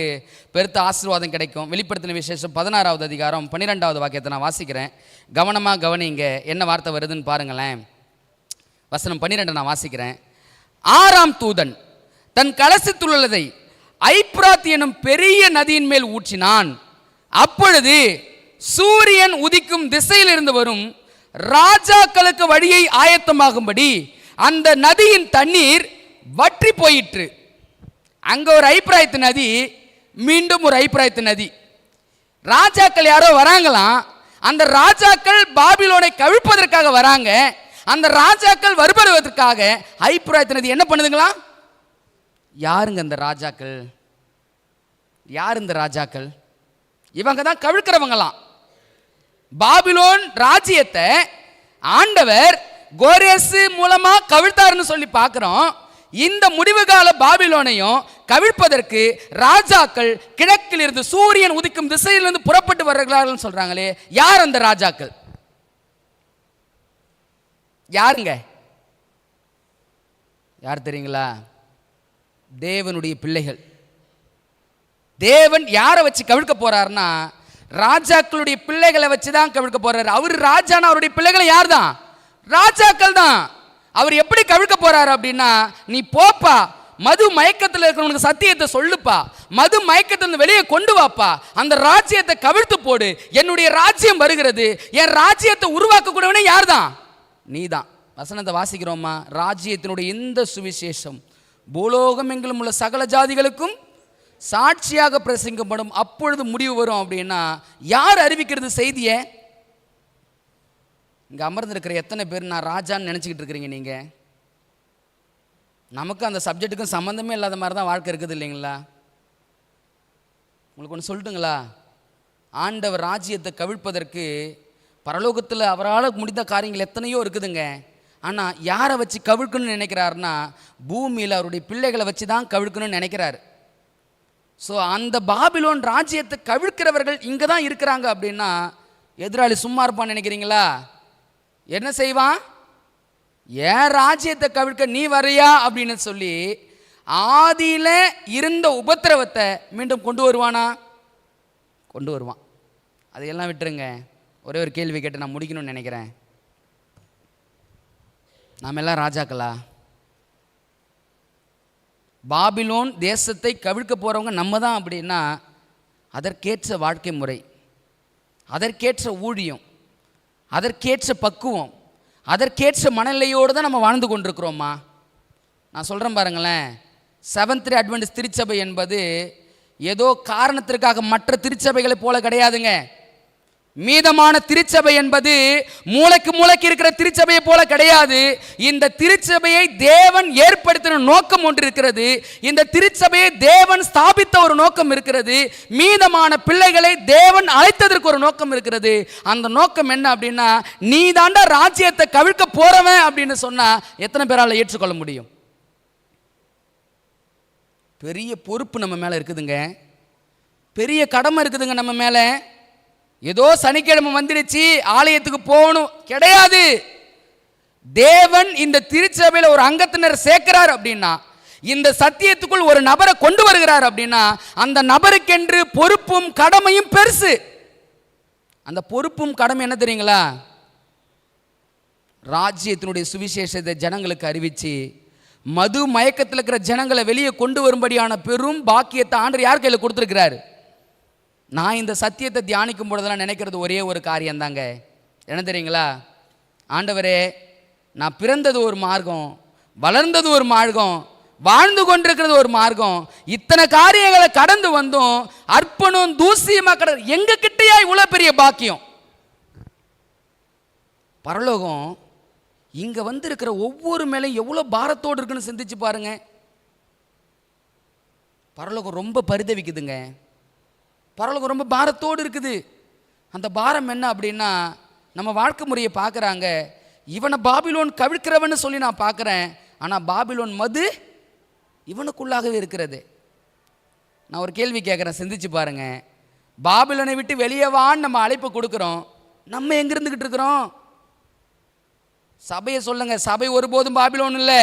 பெருத்த ஆசீர்வாதம் கிடைக்கும். வெளிப்படுத்தின விசேஷம் 16வது அதிகாரம் 12வது வாக்கியத்தை நான் வாசிக்கிறேன். கவனமாக கவனிங்க, என்ன வார்த்தை வருதுன்னு பாருங்களேன். வசனம் 12 நான் வாசிக்கிறேன். 6ஆம் தூதன் தன் கலசத்துள்ளதை ஐப்ராத் எனும் பெரிய நதியின் மேல் ஊற்றினான். அப்பொழுது சூரியன் உதிக்கும் திசையிலிருந்து வரும் ராஜாக்களுக்கு வழியை ஆயத்தமாகும்படி அந்த நதியின் தண்ணீர் வற்றி போயிற்று. அங்க ஒரு ஐப்ராயத்து நதி, மீண்டும் ஒரு ஐப்ராயத்து நதி. ராஜாக்கள் யாரோ வராங்களாம். அந்த ராஜாக்கள் பாபிலோனை கவிழ்ப்பதற்காக வராங்க. அந்த ராஜாக்கள் வருபடுவதற்காக ஐப்ராயத்து நதி என்ன பண்ணுதுங்களா? யாருங்க அந்த ராஜாக்கள்? யார் இந்த ராஜாக்கள்? இவங்க தான் கவிழ்க்கிறவங்களாம். பாபிலோன் ராஜ்யத்தை ஆண்டவர் கோரேஸ் மூலமா கவிழ்த்தாருன்னு சொல்லி பார்க்கிறோம். இந்த முடிவு கால பாபிலோனையும் கவிழ்ப்பதற்கு ராஜாக்கள் கிழக்கில் இருந்து சூரியன் உதிக்கும் திசையிலிருந்து புறப்பட்டு வருகிறார்கள் சொல்றாங்களே, யார் அந்த ராஜாக்கள்? யாருங்க? யார் தெரியுங்களா? தேவனுடைய பிள்ளைகள். தேவன் யாரை வச்சு கவிழ்க்க போறாருன்னா, ராஜாக்களுடைய பிள்ளைகளை வச்சு தான் கவிழ்க்க போறாரு. அவர் ராஜானா அவருடைய பிள்ளைகளை யார் தான்? ராஜாக்கள் தான். அவர் எப்படி கவிழ்க்க போறாரு அப்படின்னா, நீ போப்பா, மது மயக்கத்தில் இருக்கிறவனுக்கு சத்தியத்தை சொல்லுப்பா, மது மயக்கத்தில் வெளியே கொண்டு வாப்பா, அந்த ராஜ்யத்தை கவிழ்த்து போடு, என்னுடைய ராஜ்யம் வருகிறது, என் ராஜ்யத்தை உருவாக்க கூடவனே யார் தான்? நீ தான். வசனத்தை வாசிக்கிறோமா? ராஜ்யத்தினுடைய இந்த சுவிசேஷம் பூலோகம் எங்கிலும் உள்ள சகல ஜாதிகளுக்கும் சாட்சியாக பிரசங்கப்படும். அப்பொழுது முடிவு வரும். அப்படின்னா யார் அறிவிக்கிறது செய்தியை? இங்கே அமர்ந்திருக்கிற எத்தனை பேர் நான் ராஜான்னு நினச்சிக்கிட்டு இருக்கிறீங்க? நீங்கள் நமக்கு அந்த சப்ஜெக்ட்டுக்கும் சம்மந்தமே இல்லாத மாதிரி தான் வாழ்க்கை இருக்குது இல்லைங்களா? உங்களுக்கு ஒன்று சொல்லட்டுங்களா? ஆண்டவர் ராஜ்யத்தை கவிழ்ப்பதற்கு பரலோகத்தில் அவரால் முடிந்த காரியங்கள் எத்தனையோ இருக்குதுங்க. ஆனால் யாரை வச்சு கவிழ்க்கணும்னு நினைக்கிறாருன்னா பூமியில் அவருடைய பிள்ளைகளை வச்சு தான் கவிழ்க்கணும்னு நினைக்கிறார். ஸோ அந்த பாபிலோன் ராஜ்யத்தை கவிழ்க்கிறவர்கள் இங்கே தான் இருக்கிறாங்க. அப்படின்னா எதிராளி சும்மா இருப்பான்னு நினைக்கிறீங்களா? என்ன செய்வான்? ஏன் ராஜ்யத்தை கவிழ்க்க நீ வரையா அப்படின்னு சொல்லி ஆதியில் இருந்த உபத்திரவத்தை மீண்டும் கொண்டு வருவானா? கொண்டு வருவான். அதையெல்லாம் விட்டுருங்க. ஒரே ஒரு கேள்வி கேட்டு நான் முடிக்கணும்னு நினைக்கிறேன். நாம் எல்லாம் ராஜாக்களா? பாபிலோன் தேசத்தை கவிழ்க்க போகிறவங்க நம்ம தான். அப்படின்னா அதற்கேற்ற வாழ்க்கை முறை, அதற்கேற்ற ஊழியம், அதற்கேற்ற பக்குவம், அதற்கேற்ற மனநிலையோடு தான் நம்ம வாழ்ந்து கொண்டிருக்கிறோமா? நான் சொல்கிறேன் பாருங்களேன், செவன்த் டே அட்வென்டிஸ்ட் திருச்சபை என்பது ஏதோ காரணத்திற்காக மற்ற திருச்சபைகளை போல கிடையாதுங்க. மீதமான திருச்சபை என்பது மூளைக்கு இருக்கிற திருச்சபையை போல கிடையாது. இந்த திருச்சபையை தேவன் ஏற்படுத்தின நோக்கம் ஒன்று இருக்கிறது. இந்த திருச்சபையை தேவன் ஸ்தாபித்த ஒரு நோக்கம் இருக்கிறது. மீதமான பிள்ளைகளை தேவன் அழைத்ததற்கு ஒரு நோக்கம் இருக்கிறது. அந்த நோக்கம் என்ன அப்படின்னா, நீ தாண்டா ராஜ்யத்தை கவிழ்க்க போறவன் அப்படின்னு சொன்னா எத்தனை பேரால ஏற்றுக்கொள்ள முடியும்? பெரிய பொறுப்பு நம்ம மேல இருக்குதுங்க. பெரிய கடமை இருக்குதுங்க நம்ம மேல. ஏதோ சனிக்கிழமை வந்துடுச்சு ஆலயத்துக்கு போகணும் கிடையாது. தேவன் இந்த திருச்சபையில் ஒரு அங்கத்தினர் சேர்க்கிறார் அப்படின்னா, இந்த சத்தியத்துக்குள் ஒரு நபரை கொண்டு வருகிறார் அப்படின்னா, அந்த நபருக்கென்று பொறுப்பும் கடமையும் பெருசு. அந்த பொறுப்பும் கடமை என்ன தெரியுங்களா? ராஜ்யத்தினுடைய சுவிசேஷத்தை ஜனங்களுக்கு அறிவிச்சு மது மயக்கத்தில் இருக்கிற ஜனங்களை வெளியே கொண்டு வரும்படியான பெரும் பாக்கியத்தை ஆண்டவர் யார் கையில் கொடுத்துருக்கிறார்? நான் இந்த சத்தியத்தை தியானிக்கும் பொழுதெல்லாம் நினைக்கிறது ஒரே ஒரு காரியம் தாங்க. என்ன தெரியுங்களா? ஆண்டவரே, நான் பிறந்தது ஒரு மார்க்கம், வளர்ந்தது ஒரு மார்க்கம், வாழ்ந்து கொண்டிருக்கிறது ஒரு மார்க்கம், இத்தனை காரியங்களை கடந்து வந்தோம், அர்ப்பணம் தூசியமா கடந்து எங்க கிட்டையா இவ்வளவு பெரிய பாக்கியம்? பரலோகம் இங்க வந்து இருக்கிற ஒவ்வொரு மேலையும் எவ்வளவு பாரத்தோடு இருக்குன்னு சிந்திச்சு பாருங்க. பரலோகம் ரொம்ப பரிதவிக்குதுங்க. பரலோகம் ரொம்ப பாரத்தோடு இருக்குது. அந்த பாரம் என்ன அப்படின்னா, நம்ம வாழ்க்கை முறையை பார்க்குறாங்க. இவனை பாபிலோன் கவிழ்க்கிறவன்னு சொல்லி நான் பார்க்குறேன், ஆனால் பாபிலோன் மது இவனுக்குள்ளாகவே இருக்கிறது. நான் ஒரு கேள்வி கேட்குறேன், சிந்திச்சு பாருங்க. பாபிலோனை விட்டு வெளியே வான்னு நம்ம அழைப்பு கொடுக்குறோம், நம்ம எங்க இருந்துகிட்டு இருக்கிறோம்? சபையை சொல்லுங்க. சபை ஒருபோதும் பாபிலோன் இல்லை.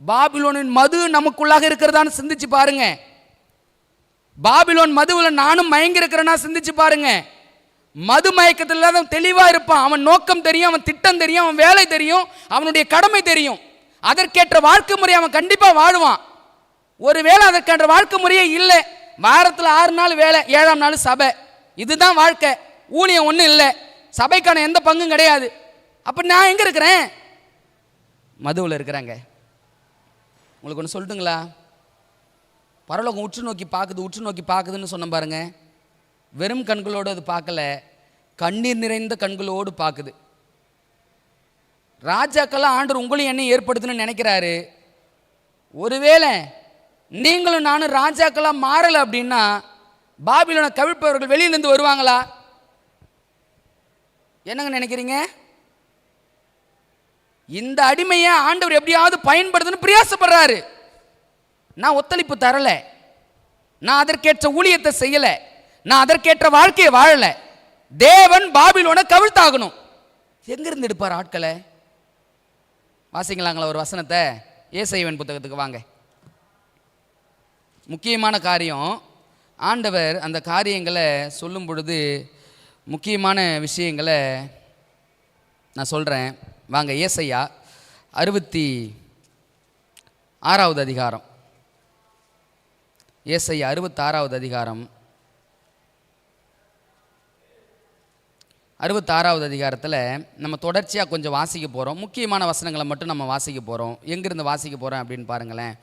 பாபிலோனின் மது நமக்குள்ளாக இருக்கிறதான்னு சிந்திச்சு பாருங்க. பாபிலோன் மதுவில் நானும் மயங்கி இருக்கிறேன்னா சிந்திச்சு பாருங்க. மது மயக்கத்தில் தான் தெளிவா இருப்பான். அவன் நோக்கம் தெரியும், அவன் திட்டம் தெரியும், அவன் வேலை தெரியும், அவனுடைய கடமை தெரியும். அதற்கேற்ற வாழ்க்கை முறை அவன் கண்டிப்பா வாழுவான். ஒருவேளை அதற்கேற்ற வாழ்க்கை முறையே இல்லை, வாரத்தில் 6 நாள் வேலை, 7ஆம் நாள் சபை, இதுதான் வாழ்க்கை, ஊழியம் ஒன்றும் இல்லை, சபைக்கான எந்த பங்கும் கிடையாது. அப்ப நான் எங்க இருக்கிறேன்? மதுவில் இருக்கிறாங்க. உங்களுக்கு ஒன்று சொல்லட்டுங்களா? பரலோகம் உற்று நோக்கி பார்க்குதுன்னு சொன்ன பாருங்க. வெறும் கண்களோடு அது பார்க்கல, கண்ணீர் நிறைந்த கண்களோடு பார்க்குது. ராஜாக்கெல்லாம் ஆண்டவர் உங்களையும் என்ன ஏற்படுத்தணும்னு நினைக்கிறாரு. ஒருவேளை நீங்களும் நானும் ராஜாக்கெல்லாம் மாறலை அப்படின்னா பாபிலோனை கவிழ்ப்பவர்கள் வெளியிலிருந்து வருவாங்களா? என்னங்க நினைக்கிறீங்க? இந்த அடிமையை ஆண்டவர் எப்படியாவது பயன்படுத்தணும்னு பிரயாசப்படுறாரு. நான் ஒத்துழைப்பு தரல, நான் அதற்கேற்ற ஊழியத்தை செய்யல, நான் அதற்கேற்ற வாழ்க்கையை வாழல. தேவன் பாபிலோனை கவிழ்த்தாகணும். எங்கிருந்து எடுப்பார் ஆட்களை? வாசிக்கலாங்களா ஒரு வசனத்தை? ஏசாயாவின் புத்தகத்துக்கு வாங்க. முக்கியமான காரியம். ஆண்டவர் அந்த காரியங்களை சொல்லும் பொழுது முக்கியமான விஷயங்களை நான் சொல்கிறேன். வாங்க, ஏசாயா 66வது அதிகாரம். ஏசாயா 66வது அதிகாரம் 66வது அதிகாரத்தில் நம்ம தொடர்ச்சியாக கொஞ்சம் வாசிக்க போகிறோம். முக்கியமான வசனங்களை மட்டும் நம்ம வாசிக்க போகிறோம். எங்கேருந்து வாசிக்க போகிறேன் அப்படின்னு பாருங்களேன்.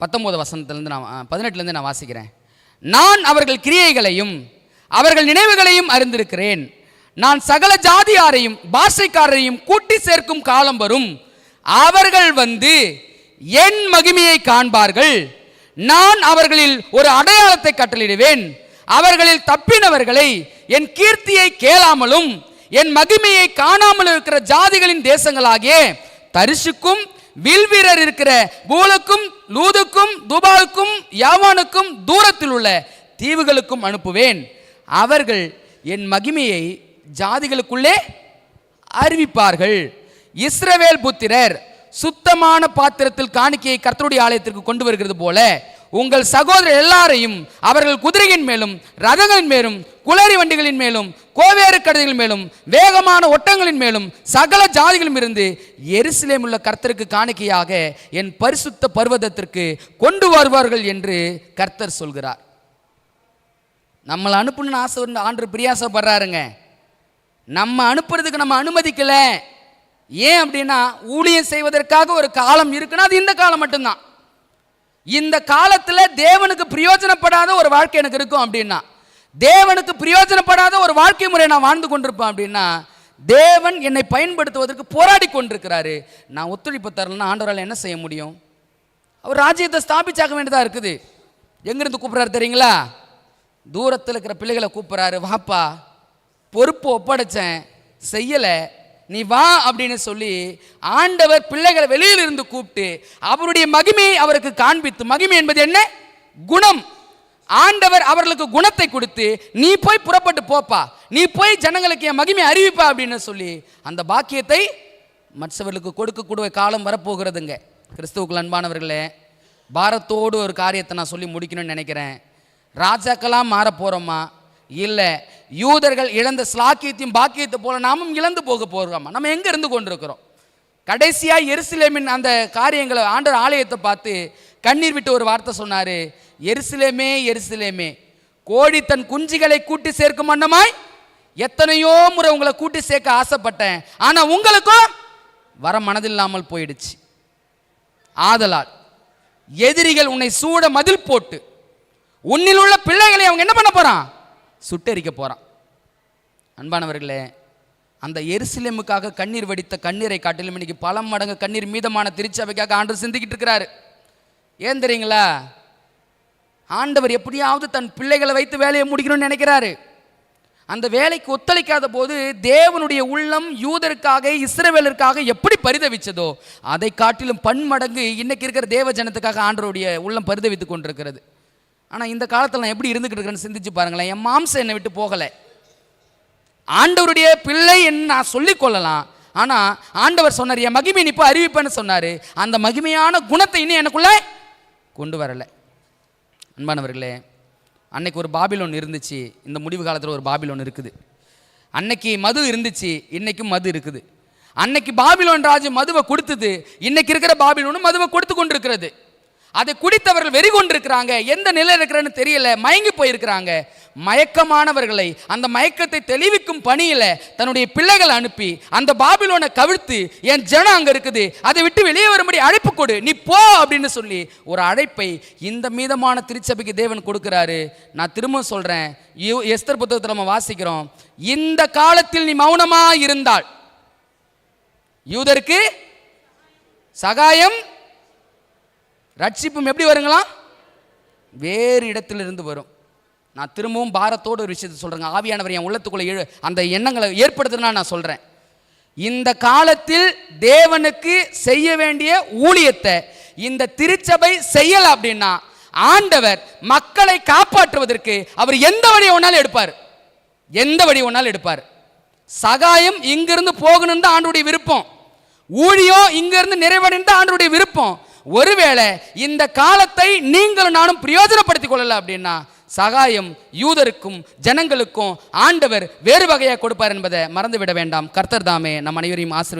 19 வசனத்துலேருந்து நான் 18லேருந்து நான் வாசிக்கிறேன். நான் அவர்கள் கிரியைகளையும் அவர்கள் நினைவுகளையும் அறிந்திருக்கிறேன். நான் சகல ஜாதியாரையும் பாஷைக்காரரையும் கூட்டி சேர்க்கும் காலம் வரும். அவர்கள் வந்து என் மகிமையை காண்பார்கள். நான் அவர்களில் ஒரு அடையாளத்தை கட்டளையிடுவேன். அவர்களில் தப்பினவர்களை என் கீர்த்தியை கேளாமலும் என் மகிமையை காணாமல் இருக்கிற ஜாதிகளின் தேசங்களாகிய தரிசுக்கும் வில்வீரர் இருக்கிற பூலுக்கும் லூதுக்கும் துபாலுக்கும் யாவானுக்கும் தூரத்தில் உள்ள தீவுகளுக்கும் அனுப்புவேன். அவர்கள் என் மகிமையை ஜாதிகளுக்குள்ளே அறிவிப்பார்கள். இஸ்ரவேல் புத்திரர் சுத்தமான பாத்திரத்தில் காணிக்கையை கர்த்தருடைய ஆலயத்திற்கு கொண்டு வருகிறது போல உங்கள் சகோதரர் எல்லாரையும் அவர்கள் குதிரையின் மேலும் ரதங்களின் மேலும் குளறி வண்டிகளின் மேலும் கோவேறு கழுதைகளின் மேலும் வேகமான ஒட்டங்களின் மேலும் சகல ஜாதிகளும் இருந்து எருசலேமில் உள்ள கர்த்தருக்கு காணிக்கையாக என் பரிசுத்த பர்வதத்திற்கு கொண்டு வருவார்கள் என்று கர்த்தர் சொல்கிறார். நம்மளை அனுப்பணும்னு ஆசை ஆண்டவர் பிரியாசப்படுறாருங்க. நம்ம அனுப்புறதுக்கு நம்ம அனுமதிக்கல. ஏன் அப்படின்னா ஊழியம் செய்வதற்காக ஒரு காலம் இருக்குன்னா அது இந்த காலம் மட்டும்தான். இந்த காலத்தில் தேவனுக்கு பிரயோஜனப்படாத ஒரு வாழ்க்கை எனக்கு இருக்கும் அப்படின்னா, தேவனுக்கு பிரயோஜனப்படாத ஒரு வாழ்க்கை முறை நான் வாழ்ந்து கொண்டிருப்பேன் அப்படின்னா, தேவன் என்னை பயன்படுத்துவதற்கு போராடி கொண்டிருக்கிறாரு. நான் ஒத்துழைப்பு தரலன்னா ஆண்டவரால் என்ன செய்ய முடியும்? அவர் ராஜ்யத்தை ஸ்தாபிச்சாக்க வேண்டியதாக இருக்குது. எங்கிருந்து கூப்பிட்றாரு தெரியுங்களா? தூரத்தில் இருக்கிற பிள்ளைகளை கூப்பிட்றாரு. வாப்பா, பொறுப்பு ஒப்படைச்சேன், செய்யலை, நீ வா அப்படின்னு சொல்லி ஆண்டவர் பிள்ளைகளை வெளியில் இருந்து கூப்பிட்டு அவருடைய மகிமையை அவருக்கு காண்பித்து, மகிமை என்பது என்ன? குணம். ஆண்டவர் அவர்களுக்கு குணத்தை கொடுத்து நீ போய் புறப்பட்டு போப்பா, நீ போய் ஜனங்களுக்கு என் மகிமை அறிவிப்பா அப்படின்னு சொல்லி அந்த பாக்கியத்தை மற்றவர்களுக்கு கொடுக்கக்கூடிய காலம் வரப்போகிறதுங்க. கிறிஸ்துவுக்குள் அன்பானவர்களே, பாரத்தோடு ஒரு காரியத்தை நான் சொல்லி முடிக்கணும்னு நினைக்கிறேன். ராஜாக்கெல்லாம் மாற போகிறோமா? இல்லை, யூதர்கள் இழந்த ஸ்லாக்கியத்தையும் பாக்கியத்தை போல நாமும் இழந்து போக போகிறோமா? நம்ம எங்கே இருந்து கொண்டிருக்கிறோம்? கடைசியாக எருசலேமின் அந்த காரியங்களை ஆண்டவர் ஆலயத்தை பார்த்து கண்ணீர் விட்டு ஒரு வார்த்தை சொன்னார். எருசலேமே எருசலேமே, கோழி தன் குஞ்சுகளை கூட்டி சேர்க்கும் வண்ணமாய் எத்தனையோ முறை உங்களை கூட்டி சேர்க்க ஆசைப்பட்டேன், ஆனால் உங்களுக்கும் வர மனதில்லாமல் போயிடுச்சு. ஆதலால் எதிரிகள் உன்னை சூட மதில் போட்டு உன்னில் உள்ள பிள்ளைகளை அவங்க என்ன பண்ண போறான்? சுட்டெரிக்க போறான். அன்பானவர்களே, அந்த எருசலேமுக்காக கண்ணீர் வடித்த கண்ணீரை காட்டிலும் இன்னைக்கு பல மடங்கு கண்ணீர் மீதமான திருச்சபைக்காக ஆண்டவர் சிந்திக்கிட்டு இருக்கிறாரு. ஏன் தெரியுங்களா? ஆண்டவர் எப்படியாவது தன் பிள்ளைகளை வைத்து வேலையை முடிக்கணும்னு நினைக்கிறாரு. அந்த வேலைக்கு ஒத்துழைக்காத போது தேவனுடைய உள்ளம் யூதருக்காக இஸ்ரவேலருக்காக எப்படி பரிதவிச்சதோ அதை காட்டிலும் பன்மடங்கு இன்னைக்கு இருக்கிற தேவ ஜனத்துக்காக ஆண்டவருடைய உள்ளம் பரிதவித்து கொண்டிருக்கிறது. ஆனால் இந்த காலத்தில் நான் எப்படி இருந்துக்கிட்டு இருக்கிறேன்னு சிந்திச்சு பாருங்களேன். என் மாம்சம் என்னை விட்டு போகலை. ஆண்டவருடைய பிள்ளை என்று நான் சொல்லிக்கொள்ளலாம். ஆனால் ஆண்டவர் சொன்னார், என் மகிமை இப்போ அறிவிப்பேன்னு சொன்னார். அந்த மகிமையான குணத்தை இன்னும் எனக்குள்ளே கொண்டு வரலை. அன்பானவர்களே, அன்னைக்கு ஒரு பாபிலோன் இருந்துச்சு, இந்த முடிவு காலத்தில் ஒரு பாபிலோன் இருக்குது. அன்னைக்கு மது இருந்துச்சு, இன்னைக்கும் மது இருக்குது. அன்னைக்கு பாபிலோன் ராஜு மதுவை கொடுத்தது, இன்னைக்கு இருக்கிற பாபிலோனும் மதுவை கொடுத்து கொண்டிருக்கிறது. அதை குடித்தவர்கள் வெறி கொண்டிருக்கிறாங்க. எந்த நிலை இருக்கிறன்னு தெரியல, மயங்கி போயிருக்கிறாங்க. மயக்கமானவர்களை அந்த மயக்கத்தை தெளிவிக்கும் பணியில் தன்னுடைய பிள்ளைகளை அனுப்பி அந்த பாபிலோனை கவிழ்த்து, என் ஜனம் அங்கே இருக்குது, அதை விட்டு வெளியே வரும்படி அழைப்பு கொடு, நீ போ அப்படின்னு சொல்லி ஒரு அழைப்பை இந்த மீதமான திருச்சபைக்கு தேவன் கொடுக்கிறாரு. நான் திரும்ப சொல்கிறேன், எஸ்தர் புத்தகத்தில் நம்ம வாசிக்கிறோம், இந்த காலத்தில் நீ மௌனமா இருந்தால் யூதருக்கு சகாயம் ரட்சிப்பும் எப்படி வருங்களா? வேறு இடத்திலிருந்து வரும். நான் திரும்பவும் பாரத்தோடு ஒரு விஷயத்தை சொல்கிறேங்க. ஆவியானவர் என் உள்ளத்துக்குள்ளே அந்த எண்ணங்களை ஏற்படுத்துனா நான் சொல்கிறேன், இந்த காலத்தில் தேவனுக்கு செய்ய வேண்டிய ஊழியத்தை இந்த திருச்சபை செய்யலை அப்படின்னா ஆண்டவர் மக்களை காப்பாற்றுவதற்கு அவர் எந்த வழியை ஒன்றாலும் எடுப்பார். எந்த வழி ஒன்றாலும் எடுப்பார். சகாயம் இங்கிருந்து போகணும்னு தான் ஆண்டவருடைய விருப்பம். ஊழியம் இங்கிருந்து நிறைவடைந்து ஆண்டவருடைய விருப்பம். ஒருவேளை இந்த காலத்தை நீங்களும் நானும் பிரயோஜனப்படுத்திக் கொள்ளல அப்படின்னா சகாயம் யூதருக்கும் ஜனங்களுக்கும் ஆண்டவர் வேறு வகையாக கொடுப்பார் என்பதை மறந்துவிட வேண்டாம். கர்த்தர் தாமே நம் அனைவரையும் ஆசீர்வதி.